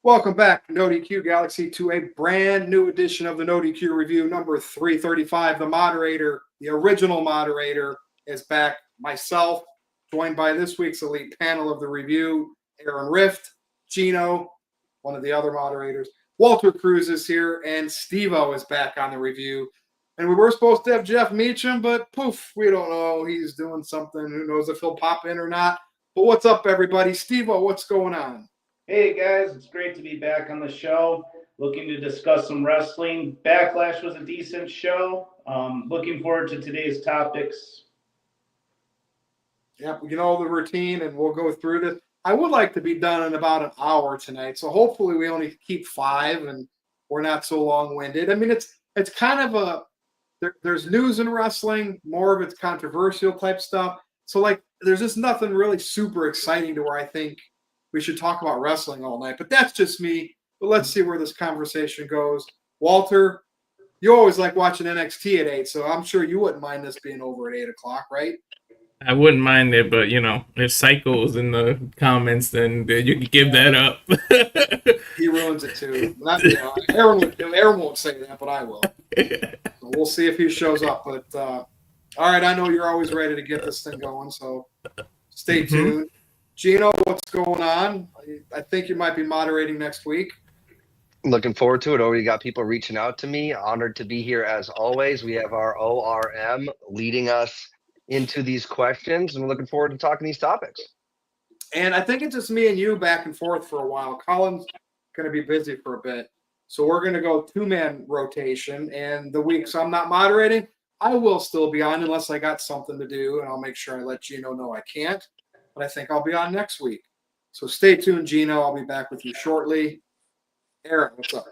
Welcome back, NoDQ Galaxy, to a brand new edition of the NoDQ Review, number 335. The moderator, the original moderator, is back. Myself, joined by this week's elite panel of the review, Aaron Rift, Gino, one of the other moderators, Walter Cruz is here, and Steve-O is back on the review. And we were supposed to have Jeff Meacham, but poof, we don't know. He's doing something. Who knows if he'll pop in or not. But what's up, everybody? Steve-O, what's going on? Hey guys, it's great to be back on the show. Looking to discuss some wrestling. Backlash was a decent show. Looking forward to today's topics. Yeah, you know the routine, and we'll go through this. I would like to be done in about an hour tonight, so hopefully we only keep 5 and we're not so long-winded. I mean, it's kind of there's news in wrestling, more of it's controversial type stuff. So like, there's just nothing really super exciting to where I think we should talk about wrestling all night, but that's just me. But let's see where this conversation goes. Walter, you always like watching NXT at 8, so I'm sure you wouldn't mind this being over at 8 o'clock, right? I wouldn't mind it, but if Psycho's in the comments, then you can give that up. He ruins it too. Aaron won't say that, but I will. So we'll see if he shows up. But all right, I know you're always ready to get this thing going, so stay tuned. Gino, what's going on? I think you might be moderating next week. Looking forward to it. Already got people reaching out to me. Honored to be here as always. We have our ORM leading us into these questions, and we're looking forward to talking these topics. And I think it's just me and you back and forth for a while. Colin's going to be busy for a bit. So we're going to go 2-man rotation. And the weeks I'm not moderating, I will still be on unless I got something to do, and I'll make sure I let Gino know I can't. But I think I'll be on next week. So stay tuned, Gino. I'll be back with you shortly. Aaron, what's up?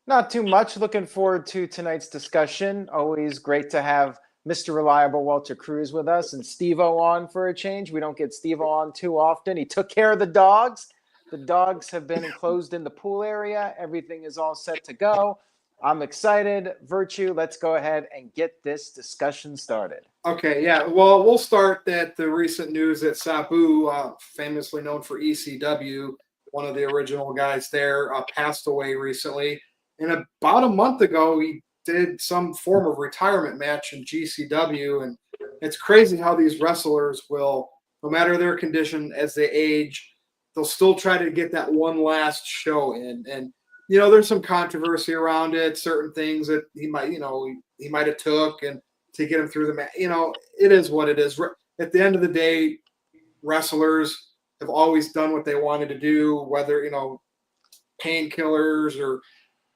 Not too much. Looking forward to tonight's discussion. Always great to have Mr. Reliable Walter Cruz with us and Steve-O on for a change. We don't get Steve-O on too often. He took care of the dogs. The dogs have been enclosed in the pool area. Everything is all set to go. I'm excited. Virtue, let's go ahead and get this discussion started. Okay, yeah. Well, we'll start at the recent news that Sabu, famously known for ECW, one of the original guys there, passed away recently. And about a month ago, he did some form of retirement match in GCW. And it's crazy how these wrestlers will, no matter their condition, as they age, they'll still try to get that one last show in. And there's some controversy around it, certain things that he might have took and to get him through the match. It is what it is. At the end of the day, wrestlers have always done what they wanted to do, whether, painkillers or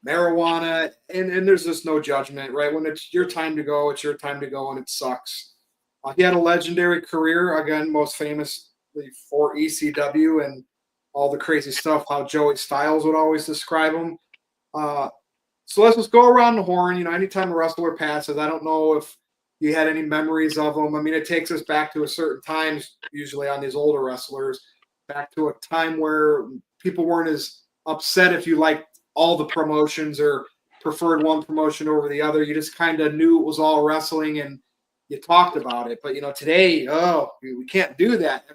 marijuana, and there's just no judgment, right? When it's your time to go, it's your time to go, and it sucks. He had a legendary career, again, most famously for ECW and all the crazy stuff, how Joey Styles would always describe him. So let's just go around the horn. Anytime a wrestler passes, I don't know if you had any memories of them. I mean, it takes us back to a certain time, usually on these older wrestlers, back to a time where people weren't as upset if you liked all the promotions or preferred one promotion over the other. You just kind of knew it was all wrestling and you talked about it. But today, we can't do that.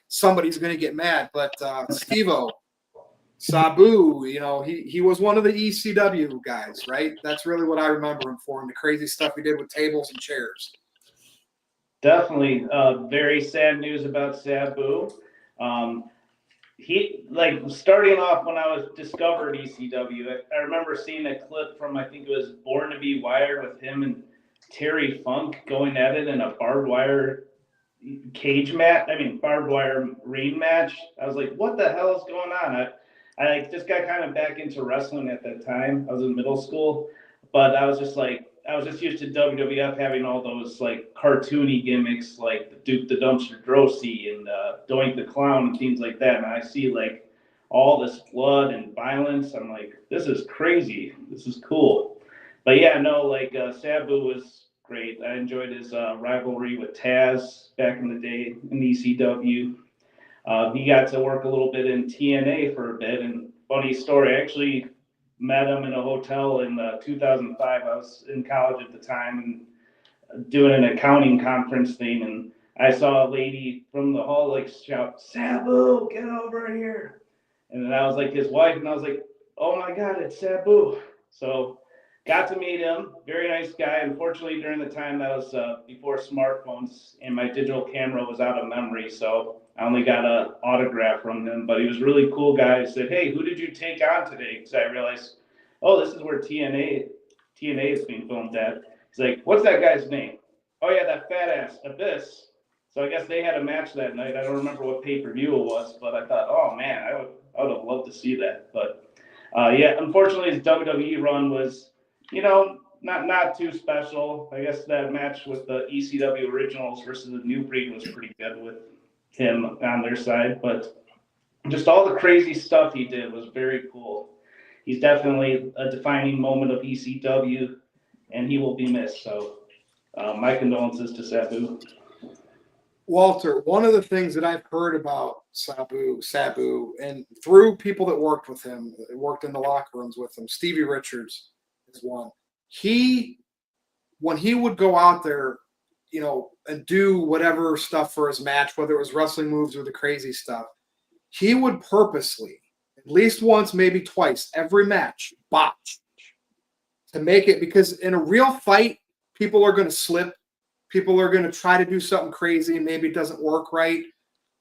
Somebody's going to get mad. But Steve-O, Sabu, he was one of the ECW guys, right? That's really what I remember him for, and the crazy stuff he did with tables and chairs. Definitely very sad news about Sabu. He, starting off when I was discovered ECW, I remember seeing a clip from, I think it was Born to Be Wired, with him and Terry Funk going at it in a barbed wire barbed wire ring match. I was like, what the hell is going on? I just got kind of back into wrestling at that time. I was in middle school, but I was just used to WWF having all those cartoony gimmicks like the Duke the Dumpster Drosy and Doink the Clown and things like that. And I see all this blood and violence. I'm like, this is crazy. This is cool. But yeah, no, Sabu was great. I enjoyed his rivalry with Taz back in the day in ECW. He got to work a little bit in TNA for a bit. And funny story, I actually met him in a hotel in 2005. I was in college at the time and doing an accounting conference thing. And I saw a lady from the hall shout, "Sabu, get over here." And then I was like his wife, and I was like, oh my God, it's Sabu. So got to meet him. Very nice guy. Unfortunately, during the time that was before smartphones, and my digital camera was out of memory, so I only got an autograph from him. But he was a really cool guy. He said, hey, who did you take on today? Because I realized, oh, this is where TNA is being filmed at. He's like, what's that guy's name? Oh yeah, that fat ass Abyss. So I guess they had a match that night. I don't remember what pay-per-view it was, but I thought, oh man, I would have loved to see that. But yeah, unfortunately, his WWE run was, not too special. I guess that match with the ECW originals versus the New Breed was pretty good with him on their side. But just all the crazy stuff he did was very cool. He's definitely a defining moment of ECW, and he will be missed. So my condolences to Sabu. Walter, one of the things that I've heard about Sabu, and through people that worked with him, worked in the locker rooms with him, Stevie Richards is one. When he would go out there, and do whatever stuff for his match, whether it was wrestling moves or the crazy stuff, he would purposely, at least once, maybe twice, every match, botch to make it, because in a real fight, people are going to slip. People are going to try to do something crazy, and maybe it doesn't work right.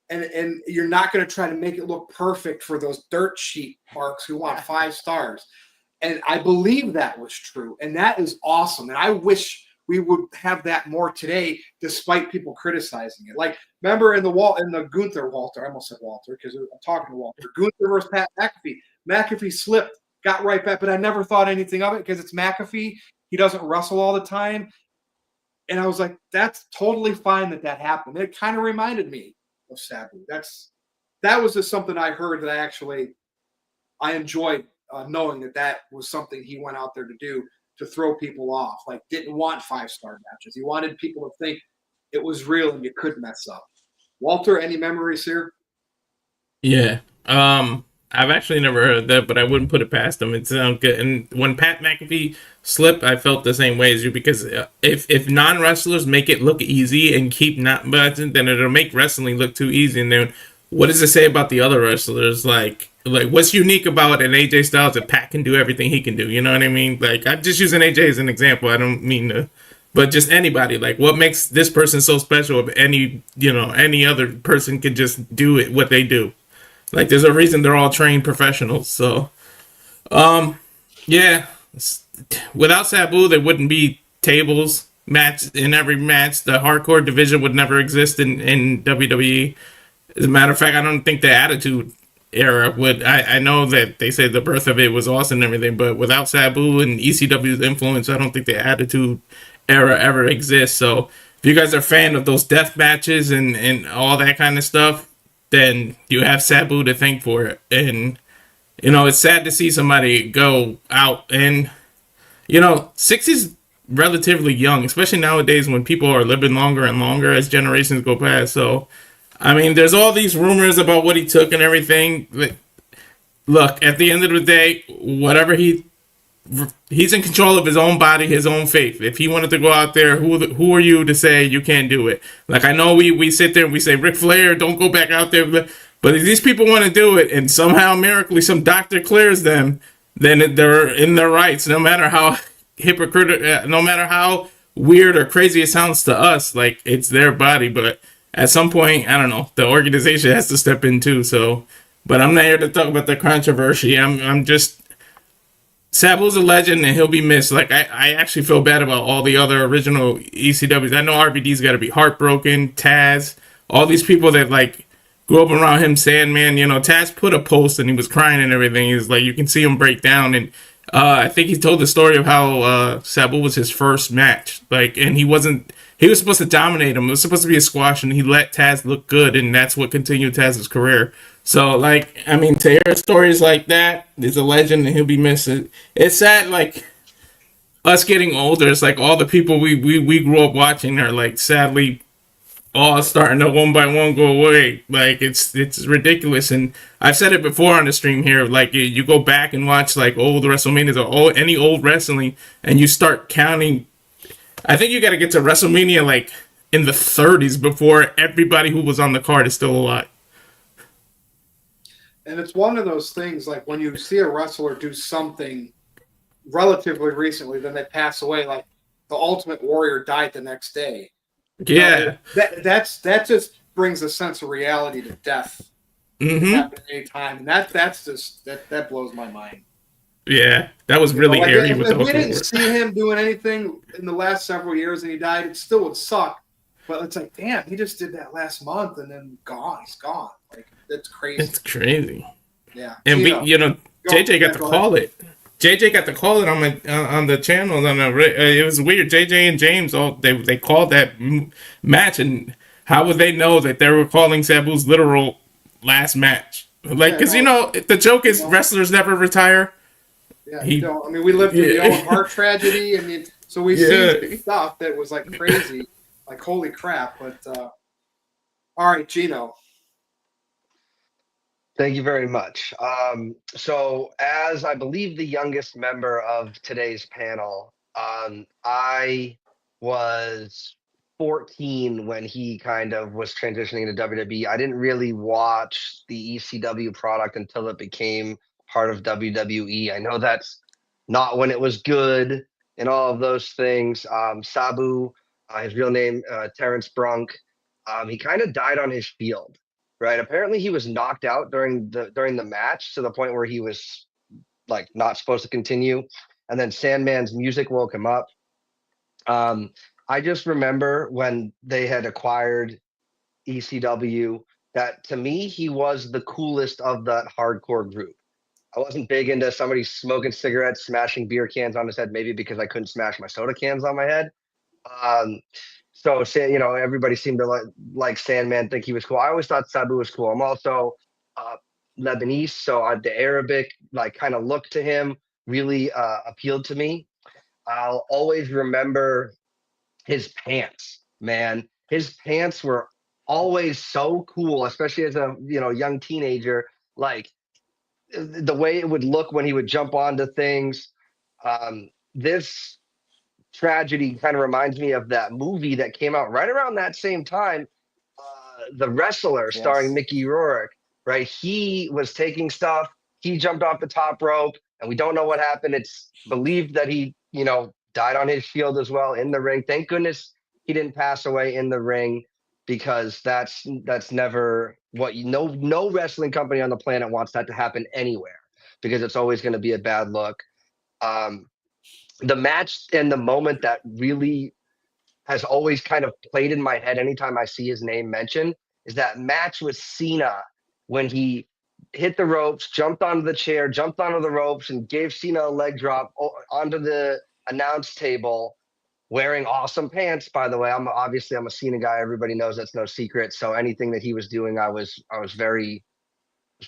And you're not going to try to make it look perfect for those dirt sheet marks who want 5 stars. And I believe that was true. And that is awesome. And I wish we would have that more today, despite people criticizing it. Like, remember in the Gunther, Walter, I almost said Walter because I'm talking to Walter. Gunther versus Pat McAfee. McAfee slipped, got right back, but I never thought anything of it because it's McAfee. He doesn't wrestle all the time. And I was like, that's totally fine that happened. It kind of reminded me of Sabu. That was just something I heard that I enjoyed knowing that was something he went out there to do, to throw people off. Like, didn't want 5-star matches. He wanted people to think it was real and you could mess up. Walter, any memories here? Yeah. I've actually never heard of that, but I wouldn't put it past him. It sounds good. And when Pat McAfee slipped, I felt the same way as you, because if non-wrestlers make it look easy and keep not button, then it'll make wrestling look too easy. And then what does it say about the other wrestlers? Like what's unique about an AJ Styles that Pat can do everything he can do? You know what I mean? Like, I'm just using AJ as an example. I don't mean to, but just anybody. Like, what makes this person so special? If any other person could just do it, what they do. Like, there's a reason they're all trained professionals. So, yeah. Without Sabu, there wouldn't be tables match in every match. The hardcore division would never exist in WWE. As a matter of fact, I don't think the Attitude Era would. I know that they say the birth of it was awesome and everything, but without Sabu and ECW's influence, I don't think the Attitude Era ever exists. So, if you guys are a fan of those death matches and all that kind of stuff, then you have Sabu to thank for it. And, it's sad to see somebody go out. And, 60 is relatively young, especially nowadays when people are living longer and longer as generations go past. So, I mean, there's all these rumors about what he took and everything. Look, at the end of the day, whatever he's in control of his own body, his own faith. If he wanted to go out there, who are you to say you can't do it? Like, I know we sit there and we say, Ric Flair, don't go back out there. But if these people want to do it and somehow, miraculously, some doctor clears them, then they're in their rights, no matter how hypocritical, no matter how weird or crazy it sounds to us. Like, it's their body. But at some point, I don't know, the organization has to step in too. So, but I'm not here to talk about the controversy. I'm just... Sabu's a legend and he'll be missed. Like, I actually feel bad about all the other original ECWs. I know RVD's got to be heartbroken. Taz, all these people that like grew up around him. Sandman, Taz put a post and he was crying and everything. He's like, you can see him break down. And I think he told the story of how Sabu was his first match. Like, and he was supposed to dominate him. It was supposed to be a squash, and he let Taz look good, and that's what continued Taz's career. So, like, I mean, to hear stories like that, he's a legend, and he'll be missed. It's sad, like, us getting older. It's like all the people we grew up watching are, like, sadly all starting to one by one go away. Like, it's ridiculous. And I've said it before on the stream here. Like, you go back and watch, like, old WrestleManias or any old wrestling, and you start counting. I think you got to get to WrestleMania, like, in the 30s before everybody who was on the card is still alive. And it's one of those things, like when you see a wrestler do something relatively recently, then they pass away. Like the Ultimate Warrior died the next day. Yeah. That just brings a sense of reality to death. It can happen at any time, and that blows my mind. Yeah. That was really Like eerie if, with if the we didn't Ultimate see him doing anything in the last several years and he died, it still would suck. But it's like, damn, he just did that last month and then gone. He's gone. Like it's crazy. It's crazy. Yeah. And Gino, JJ got to go call ahead. it. JJ got to call it on the channel. It was weird. JJ and James they called that match, and how would they know that they were calling Sabu's literal last match? Like, because the joke is wrestlers never retire. Yeah, you don't. I mean, we lived through the Owen Hart tragedy. I mean, so we've seen stuff that was like crazy, like holy crap. But all right, Gino. Thank you very much. So, as I believe the youngest member of today's panel, I was 14 when he kind of was transitioning to WWE. I didn't really watch the ECW product until it became part of WWE. I know that's not when it was good and all of those things. Sabu, his real name, Terrence Brunk, he kind of died on his field. Right. Apparently he was knocked out during the match to the point where he was like not supposed to continue. And then Sandman's music woke him up. I just remember when they had acquired ECW that to me, he was the coolest of that hardcore group. I wasn't big into somebody smoking cigarettes, smashing beer cans on his head, maybe because I couldn't smash my soda cans on my head. So, everybody seemed to like Sandman, think he was cool. I always thought Sabu was cool. I'm also Lebanese, so the Arabic kind of look to him really appealed to me. I'll always remember his pants, man. His pants were always so cool, especially as a young teenager. Like the way it would look when he would jump onto things. This tragedy kind of reminds me of that movie that came out right around that same time, The Wrestler, starring Mickey Rourke, right? He was taking stuff. He jumped off the top rope, and we don't know what happened. It's believed that he, died on his shield as well in the ring. Thank goodness he didn't pass away in the ring, because that's never what no wrestling company on the planet wants that to happen anywhere, because it's always going to be a bad look. The match and the moment that really has always kind of played in my head anytime I see his name mentioned is that match with Cena when he hit the ropes, jumped onto the chair, jumped onto the ropes, and gave Cena a leg drop onto the announce table wearing awesome pants, by the way. I'm a Cena guy. Everybody knows that's no secret. So anything that he was doing, I was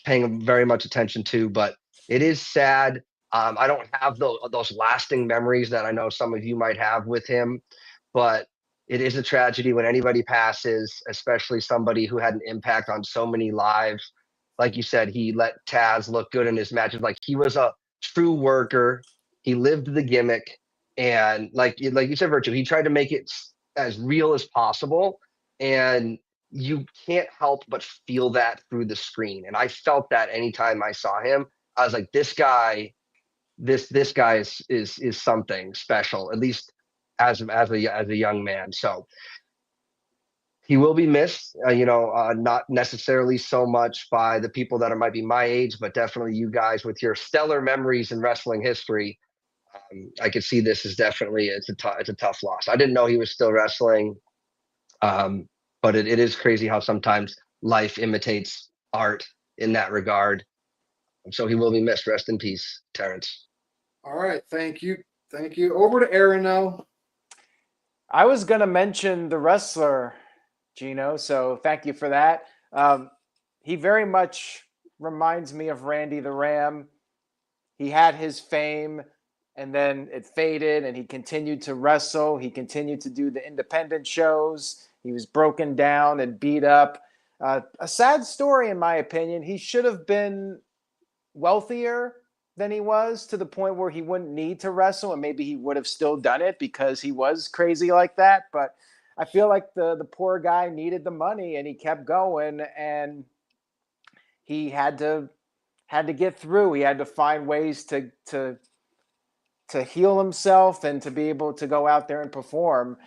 paying very much attention to, but it is sad. I don't have those lasting memories that I know some of you might have with him, but it is a tragedy when anybody passes, especially somebody who had an impact on so many lives. Like you said, he let Taz look good in his matches. Like, he was a true worker. He lived the gimmick, and like you said, Virtue, he tried to make it as real as possible, and you can't help but feel that through the screen. And I felt that anytime I saw him. I was like, this guy is something special, at least as a young man. So he will be missed, not necessarily so much by the people that might be my age, but definitely you guys with your stellar memories in wrestling history. I could see this as definitely it's a tough loss. I didn't know he was still wrestling, but it is crazy how sometimes life imitates art in that regard. So he will be missed. Rest in peace, Terrence. All right, thank you. Over to Aaron now. I was going to mention The Wrestler, Gino, so thank you for that. He very much reminds me of Randy the Ram. He had his fame, and then it faded, and he continued to wrestle. He continued to do the independent shows. He was broken down and beat up. A sad story, in my opinion. He should have been wealthier than he was, to the point where he wouldn't need to wrestle, and maybe he would have still done it because he was crazy like that. But I feel like the poor guy needed the money, and he kept going, and he had to had to get through. He had to find ways to heal himself and to be able to go out there and perform.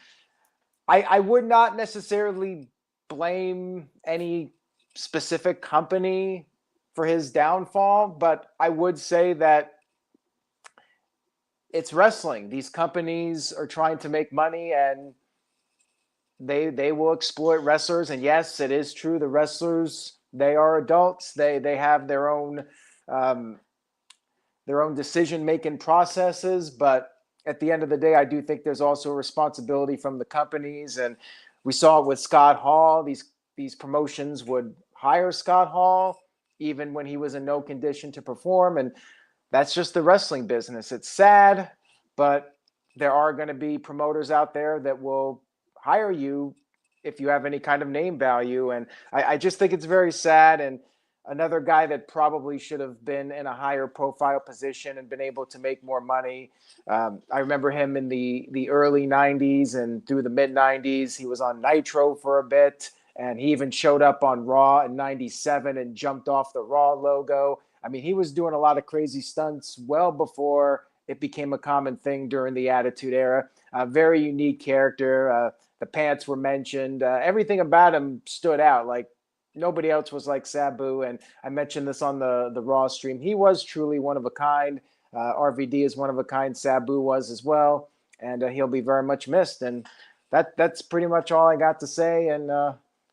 I would not necessarily blame any specific company for his downfall, but I would say that it's wrestling. These companies are trying to make money, and they will exploit wrestlers. And yes, it is true. The wrestlers, they are adults. They have their own decision-making processes. But at the end of the day, I do think there's also a responsibility from the companies. And we saw it with Scott Hall. These promotions would hire Scott Hall even when he was in no condition to perform. And that's just the wrestling business. It's sad, but there are going to be promoters out there that will hire you if you have any kind of name value. And I just think it's very sad. And another guy that probably should have been in a higher profile position and been able to make more money. I remember him in the early 90s and through the mid 90s. He was on Nitro for a bit, and he even showed up on Raw in 97 and jumped off the Raw logo. I mean, he was doing a lot of crazy stunts well before it became a common thing during the Attitude Era. A very unique character. The pants were mentioned. Everything about him stood out. Like, nobody else was like Sabu. And I mentioned this on the Raw stream. He was truly one of a kind. RVD is one of a kind. Sabu was as well. And he'll be very much missed. And that's pretty much all I got to say. And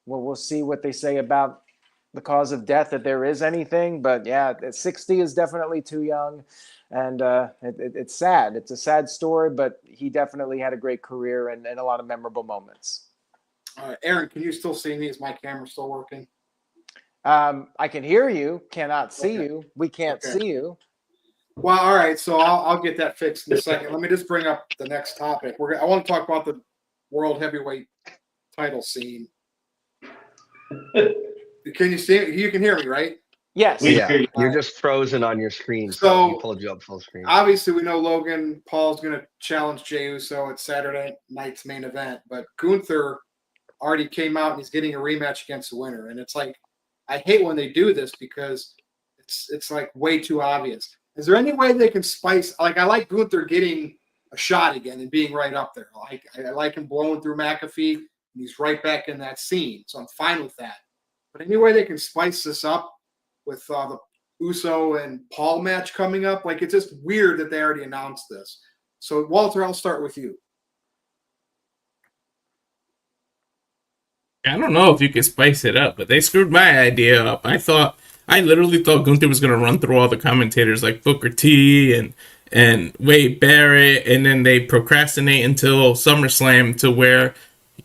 we'll see what they say about the cause of death, if there is anything. But yeah, 60 is definitely too young. And it's sad. It's a sad story, but he definitely had a great career and a lot of memorable moments. Aaron, can you still see me? Is my camera still working? I can hear you, cannot see you. We can't see you. Well, all right. So I'll get that fixed in a second. Let me just bring up the next topic. I want to talk about the World Heavyweight title scene. Can you see? You can hear me, right? Yes. Yeah, you're just frozen on your screen, so we pulled you up full screen. Obviously, we know Logan Paul's going to challenge Jey Uso at Saturday night's main event, but Gunther already came out and he's getting a rematch against the winner. And it's like, I hate when they do this because it's like way too obvious. Is there any way they can spice? Like, I like Gunther getting a shot again and being right up there. I like him blowing through McAfee, and he's right back in that scene. So I'm fine with that. But any way they can spice this up with the Uso and Paul match coming up, like, it's just weird that they already announced this. So, Walter, I'll start with you. I don't know if you can spice it up, but they screwed my idea up. I literally thought Gunther was going to run through all the commentators like Booker T and Wade Barrett, and then they procrastinate until SummerSlam to where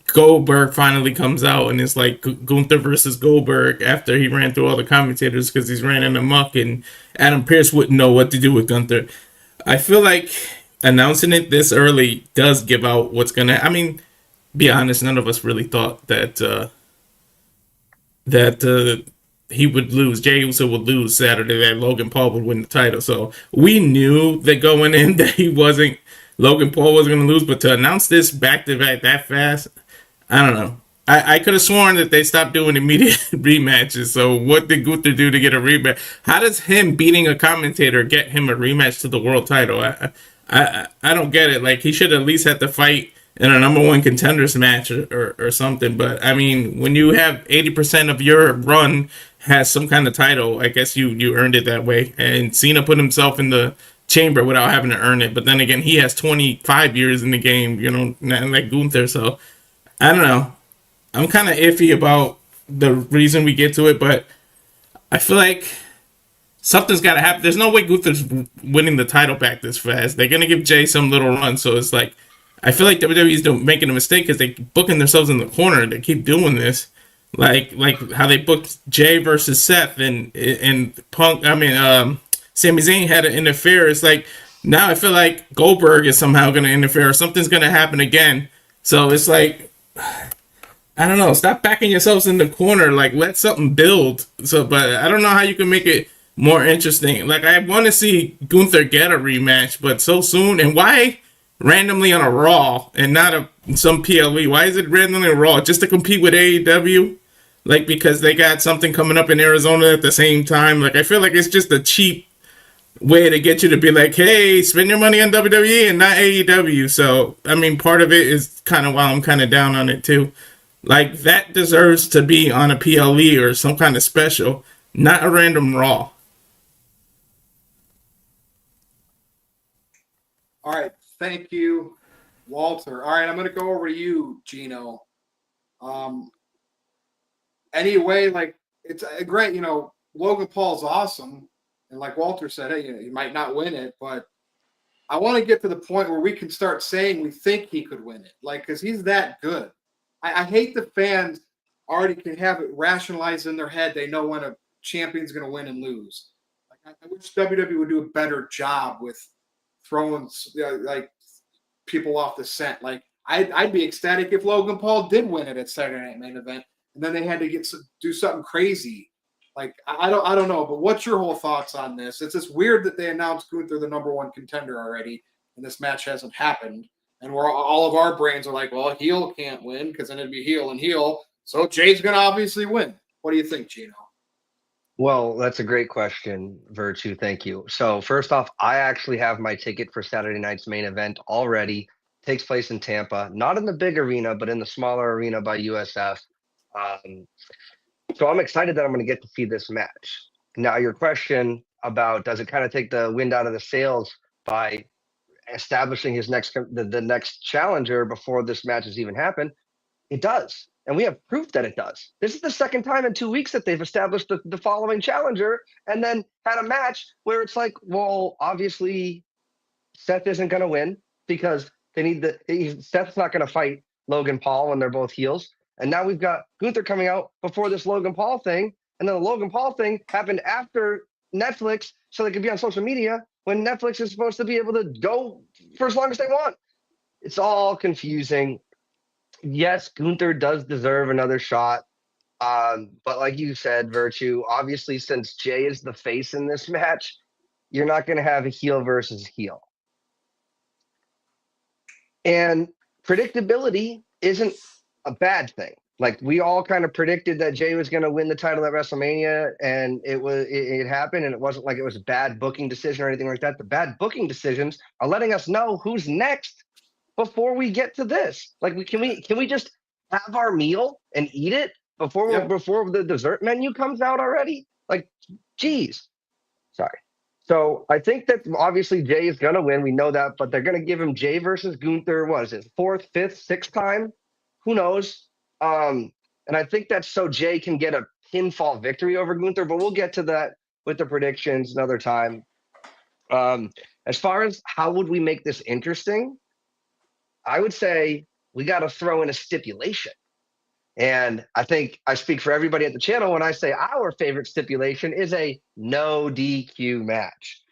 Goldberg finally comes out and it's like Gunther versus Goldberg after he ran through all the commentators because he's ran in amok and Adam Pearce wouldn't know what to do with Gunther. I feel like announcing it this early does give out what's going to... I mean, be honest, none of us really thought that he would lose. Jey Uso would lose Saturday, that Logan Paul would win the title. So we knew that going in that Logan Paul wasn't going to lose, but to announce this back-to-back that fast, I don't know. I could have sworn that they stopped doing immediate rematches. So what did Gunther do to get a rematch? How does him beating a commentator get him a rematch to the world title? I don't get it. Like, he should at least have to fight in a number one contenders match or something. But I mean, when you have 80% of your run has some kind of title, I guess you earned it that way. And Cena put himself in the chamber without having to earn it. But then again, he has 25 years in the game, like Gunther. So I don't know. I'm kind of iffy about the reason we get to it, but I feel like something's got to happen. There's no way Gunther's winning the title back this fast. They're going to give Jey some little run. So it's like, I feel like WWE's making a mistake because they're booking themselves in the corner. They keep doing this. Like how they booked Jey versus Seth and Punk. I mean, Sami Zayn had to interfere. It's like, now I feel like Goldberg is somehow going to interfere or something's going to happen again. So it's like, I don't know. Stop backing yourselves in the corner. Like, let something build. So, but I don't know how you can make it more interesting. Like, I want to see Gunther get a rematch, but so soon. And why randomly on a Raw and not some PLE? Why is it randomly on Raw? Just to compete with AEW? like because they got something coming up in Arizona at the same time. Like I feel like it's just a cheap way to get you to be like, hey, spend your money on WWE and not AEW. So I mean, part of it is kind of why I'm kind of down on it too. Like that deserves to be on a PLE or some kind of special, not a random Raw. All right, thank you, Walter. All right, I'm going to go over to you, Gino. Anyway, like it's great, Logan Paul's awesome, and like Walter said, hey, he might not win it, but I want to get to the point where we can start saying we think he could win it, like because he's that good. I hate the fans already can have it rationalized in their head. They know when a champion's going to win and lose. Like I wish WWE would do a better job with throwing like people off the scent. Like I'd be ecstatic if Logan Paul did win it at Saturday Night Main Event, and then they had to do something crazy. Like I don't know, but what's your whole thoughts on this? It's just weird that they announced Gunther the #1 contender already, and this match hasn't happened. And we're all of our brains are like, well, heel can't win because then it'd be heel and heel. So Jay's gonna obviously win. What do you think, Gino? Well, that's a great question, Virtue. Thank you. So first off, I actually have my ticket for Saturday night's main event already. Takes place in Tampa, not in the big arena, but in the smaller arena by USF. So I'm excited that I'm going to get to see this match. Now, your question about does it kind of take the wind out of the sails by establishing his the next challenger before this match has even happened? It does. And we have proof that it does. This is the second time in 2 weeks that they've established the following challenger and then had a match where it's like, well, obviously Seth isn't going to win because Seth's not going to fight Logan Paul when they're both heels. And now we've got Gunther coming out before this Logan Paul thing. And then the Logan Paul thing happened after Netflix so they could be on social media when Netflix is supposed to be able to go for as long as they want. It's all confusing. Yes, Gunther does deserve another shot. But like you said, Virtue, obviously since Jey is the face in this match, you're not going to have a heel versus heel. And predictability isn't a bad thing. Like we all kind of predicted that Jey was going to win the title at WrestleMania, and it happened, and it wasn't like it was a bad booking decision or anything like that. The bad booking decisions are letting us know who's next before we get to this. Like can we just have our meal and eat it before the dessert menu comes out already? Like, geez. Sorry. So I think that obviously Jey is going to win. We know that, but they're going to give him Jey versus Gunther. What is it? 4th, 5th, 6th time? Who knows? And I think that's so Jey can get a pinfall victory over Gunther, but we'll get to that with the predictions another time. As far as how would we make this interesting, I would say we got to throw in a stipulation. And I think I speak for everybody at the channel when I say our favorite stipulation is a no DQ match.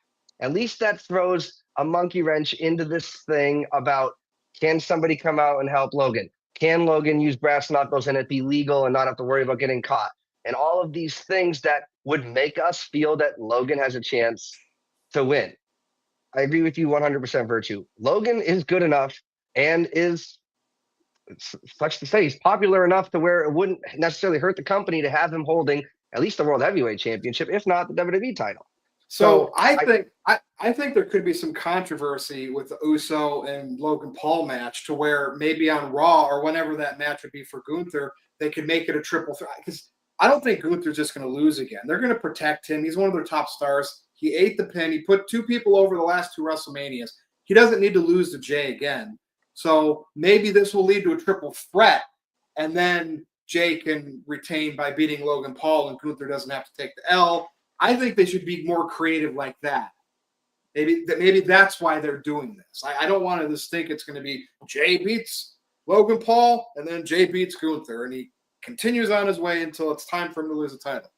At least that throws a monkey wrench into this thing about can somebody come out and help Logan? Can Logan use brass knuckles and it be legal and not have to worry about getting caught? And all of these things that would make us feel that Logan has a chance to win. I agree with you 100%, Virtue. Logan is good enough and is, such to say, he's popular enough to where it wouldn't necessarily hurt the company to have him holding at least the World Heavyweight Championship, if not the WWE title. So I think there could be some controversy with the Uso and Logan Paul match to where maybe on Raw or whenever that match would be for Gunther, they could make it a triple threat. Because I don't think Gunther's just going to lose again. They're going to protect him. He's one of their top stars. He ate the pin. He put 2 people over the last 2 WrestleManias. He doesn't need to lose to Jey again. So maybe this will lead to a triple threat, and then Jey can retain by beating Logan Paul, and Gunther doesn't have to take the L. I think they should be more creative like that. Maybe that's why they're doing this. I don't want to just think it's going to be Jey beats Logan Paul, and then Jey beats Gunther, and he continues on his way until it's time for him to lose the title.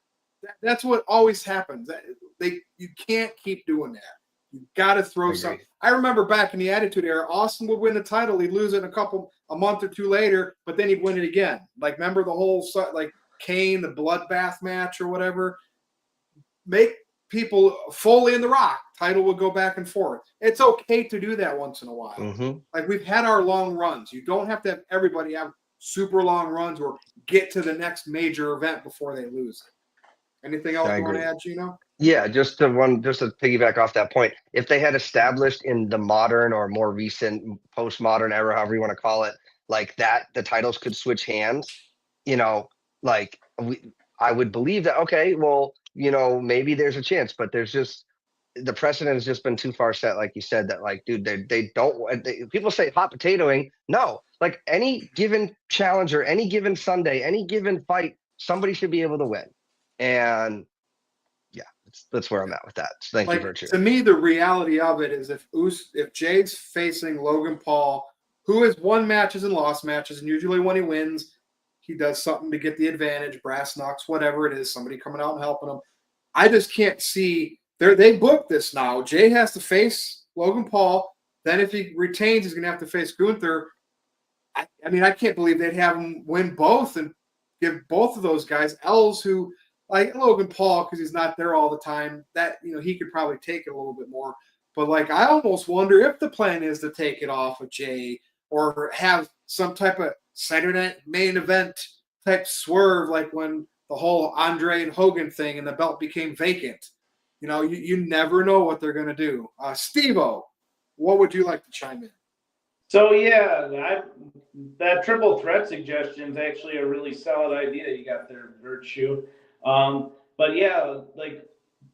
That's what always happens. You can't keep doing that. You got to throw something. I remember back in the Attitude Era, Austin would win the title. He'd lose it a month or 2 later, but then he'd win it again. Like, remember the whole, like, Kane, the bloodbath match or whatever? Make people Foley in the Rock. Title would go back and forth. It's okay to do that once in a while. Mm-hmm. Like, we've had our long runs. You don't have to have everybody have super long runs or get to the next major event before they lose it. Anything else I you want to agree. add, Gino? Yeah, just to piggyback off that point, if they had established in the modern or more recent postmodern era, however you want to call it, like that, the titles could switch hands, like I would believe that, okay, well, maybe there's a chance, but there's just the precedent has just been too far set, like you said, that like, dude, they don't, people say hot potatoing. No, like any given challenger, any given Sunday, any given fight, somebody should be able to win. And yeah, that's where I'm at with that. So thank you, Like, Virtue. to me, the reality of it is if Jay's facing Logan Paul, who has won matches and lost matches, and usually when he wins, he does something to get the advantage, brass knucks, whatever it is, somebody coming out and helping him. I just can't see. They booked this now. Jay has to face Logan Paul. Then if he retains, he's going to have to face Gunther. I mean, I can't believe they'd have him win both and give both of those guys L's who, like Logan Paul, because he's not there all the time, that, he could probably take it a little bit more. But, like, I almost wonder if the plan is to take it off of Jay or have some type of Saturday night main event type swerve, like when the whole Andre and Hogan thing and the belt became vacant. You never know what they're going to do. Steve-O, what would you like to chime in? So yeah, that triple threat suggestion is actually a really solid idea you got there, Virtue. But yeah, like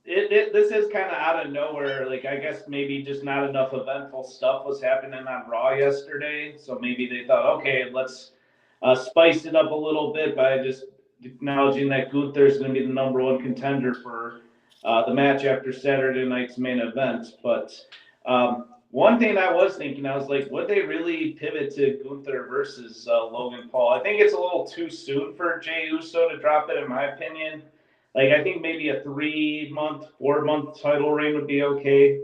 this is kind of out of nowhere. Like, I guess maybe just not enough eventful stuff was happening on Raw yesterday, so maybe they thought, okay, let's spice it up a little bit by just acknowledging that Gunther is going to be the number one contender for the match after Saturday night's main event. But one thing I was thinking, I was like, would they really pivot to Gunther versus Logan Paul? I think it's a little too soon for Jey Uso to drop it, in my opinion. Like, I think maybe a 3-month, 4-month title reign would be okay.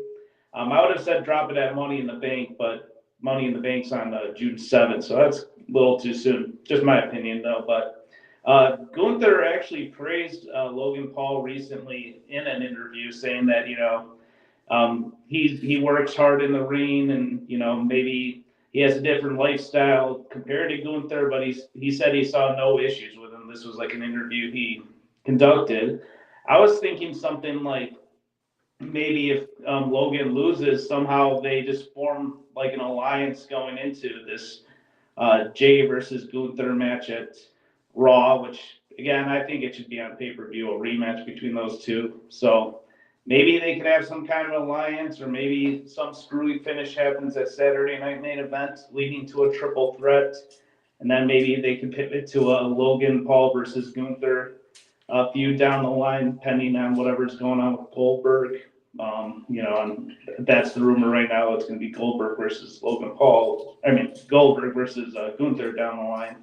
I would have said drop it at Money in the Bank, but Money in the Bank's on June 7th, so that's a little too soon. Just my opinion, though. But Gunther actually praised Logan Paul recently in an interview, saying that, he works hard in the ring, and maybe he has a different lifestyle compared to Gunther, but he said he saw no issues with him. This was like an interview he conducted. I was thinking something like maybe if Logan loses, somehow they just form like an alliance going into this Jey versus Gunther match at Raw, which again I think it should be on pay-per-view, a rematch between those two. So maybe they could have some kind of alliance, or maybe some screwy finish happens at Saturday night main event, leading to a triple threat, and then maybe they can pivot to a Logan Paul versus Gunther feud down the line, depending on whatever's going on with Goldberg. And that's the rumor right now. It's going to be Goldberg versus Logan Paul. I mean, Goldberg versus Gunther down the line.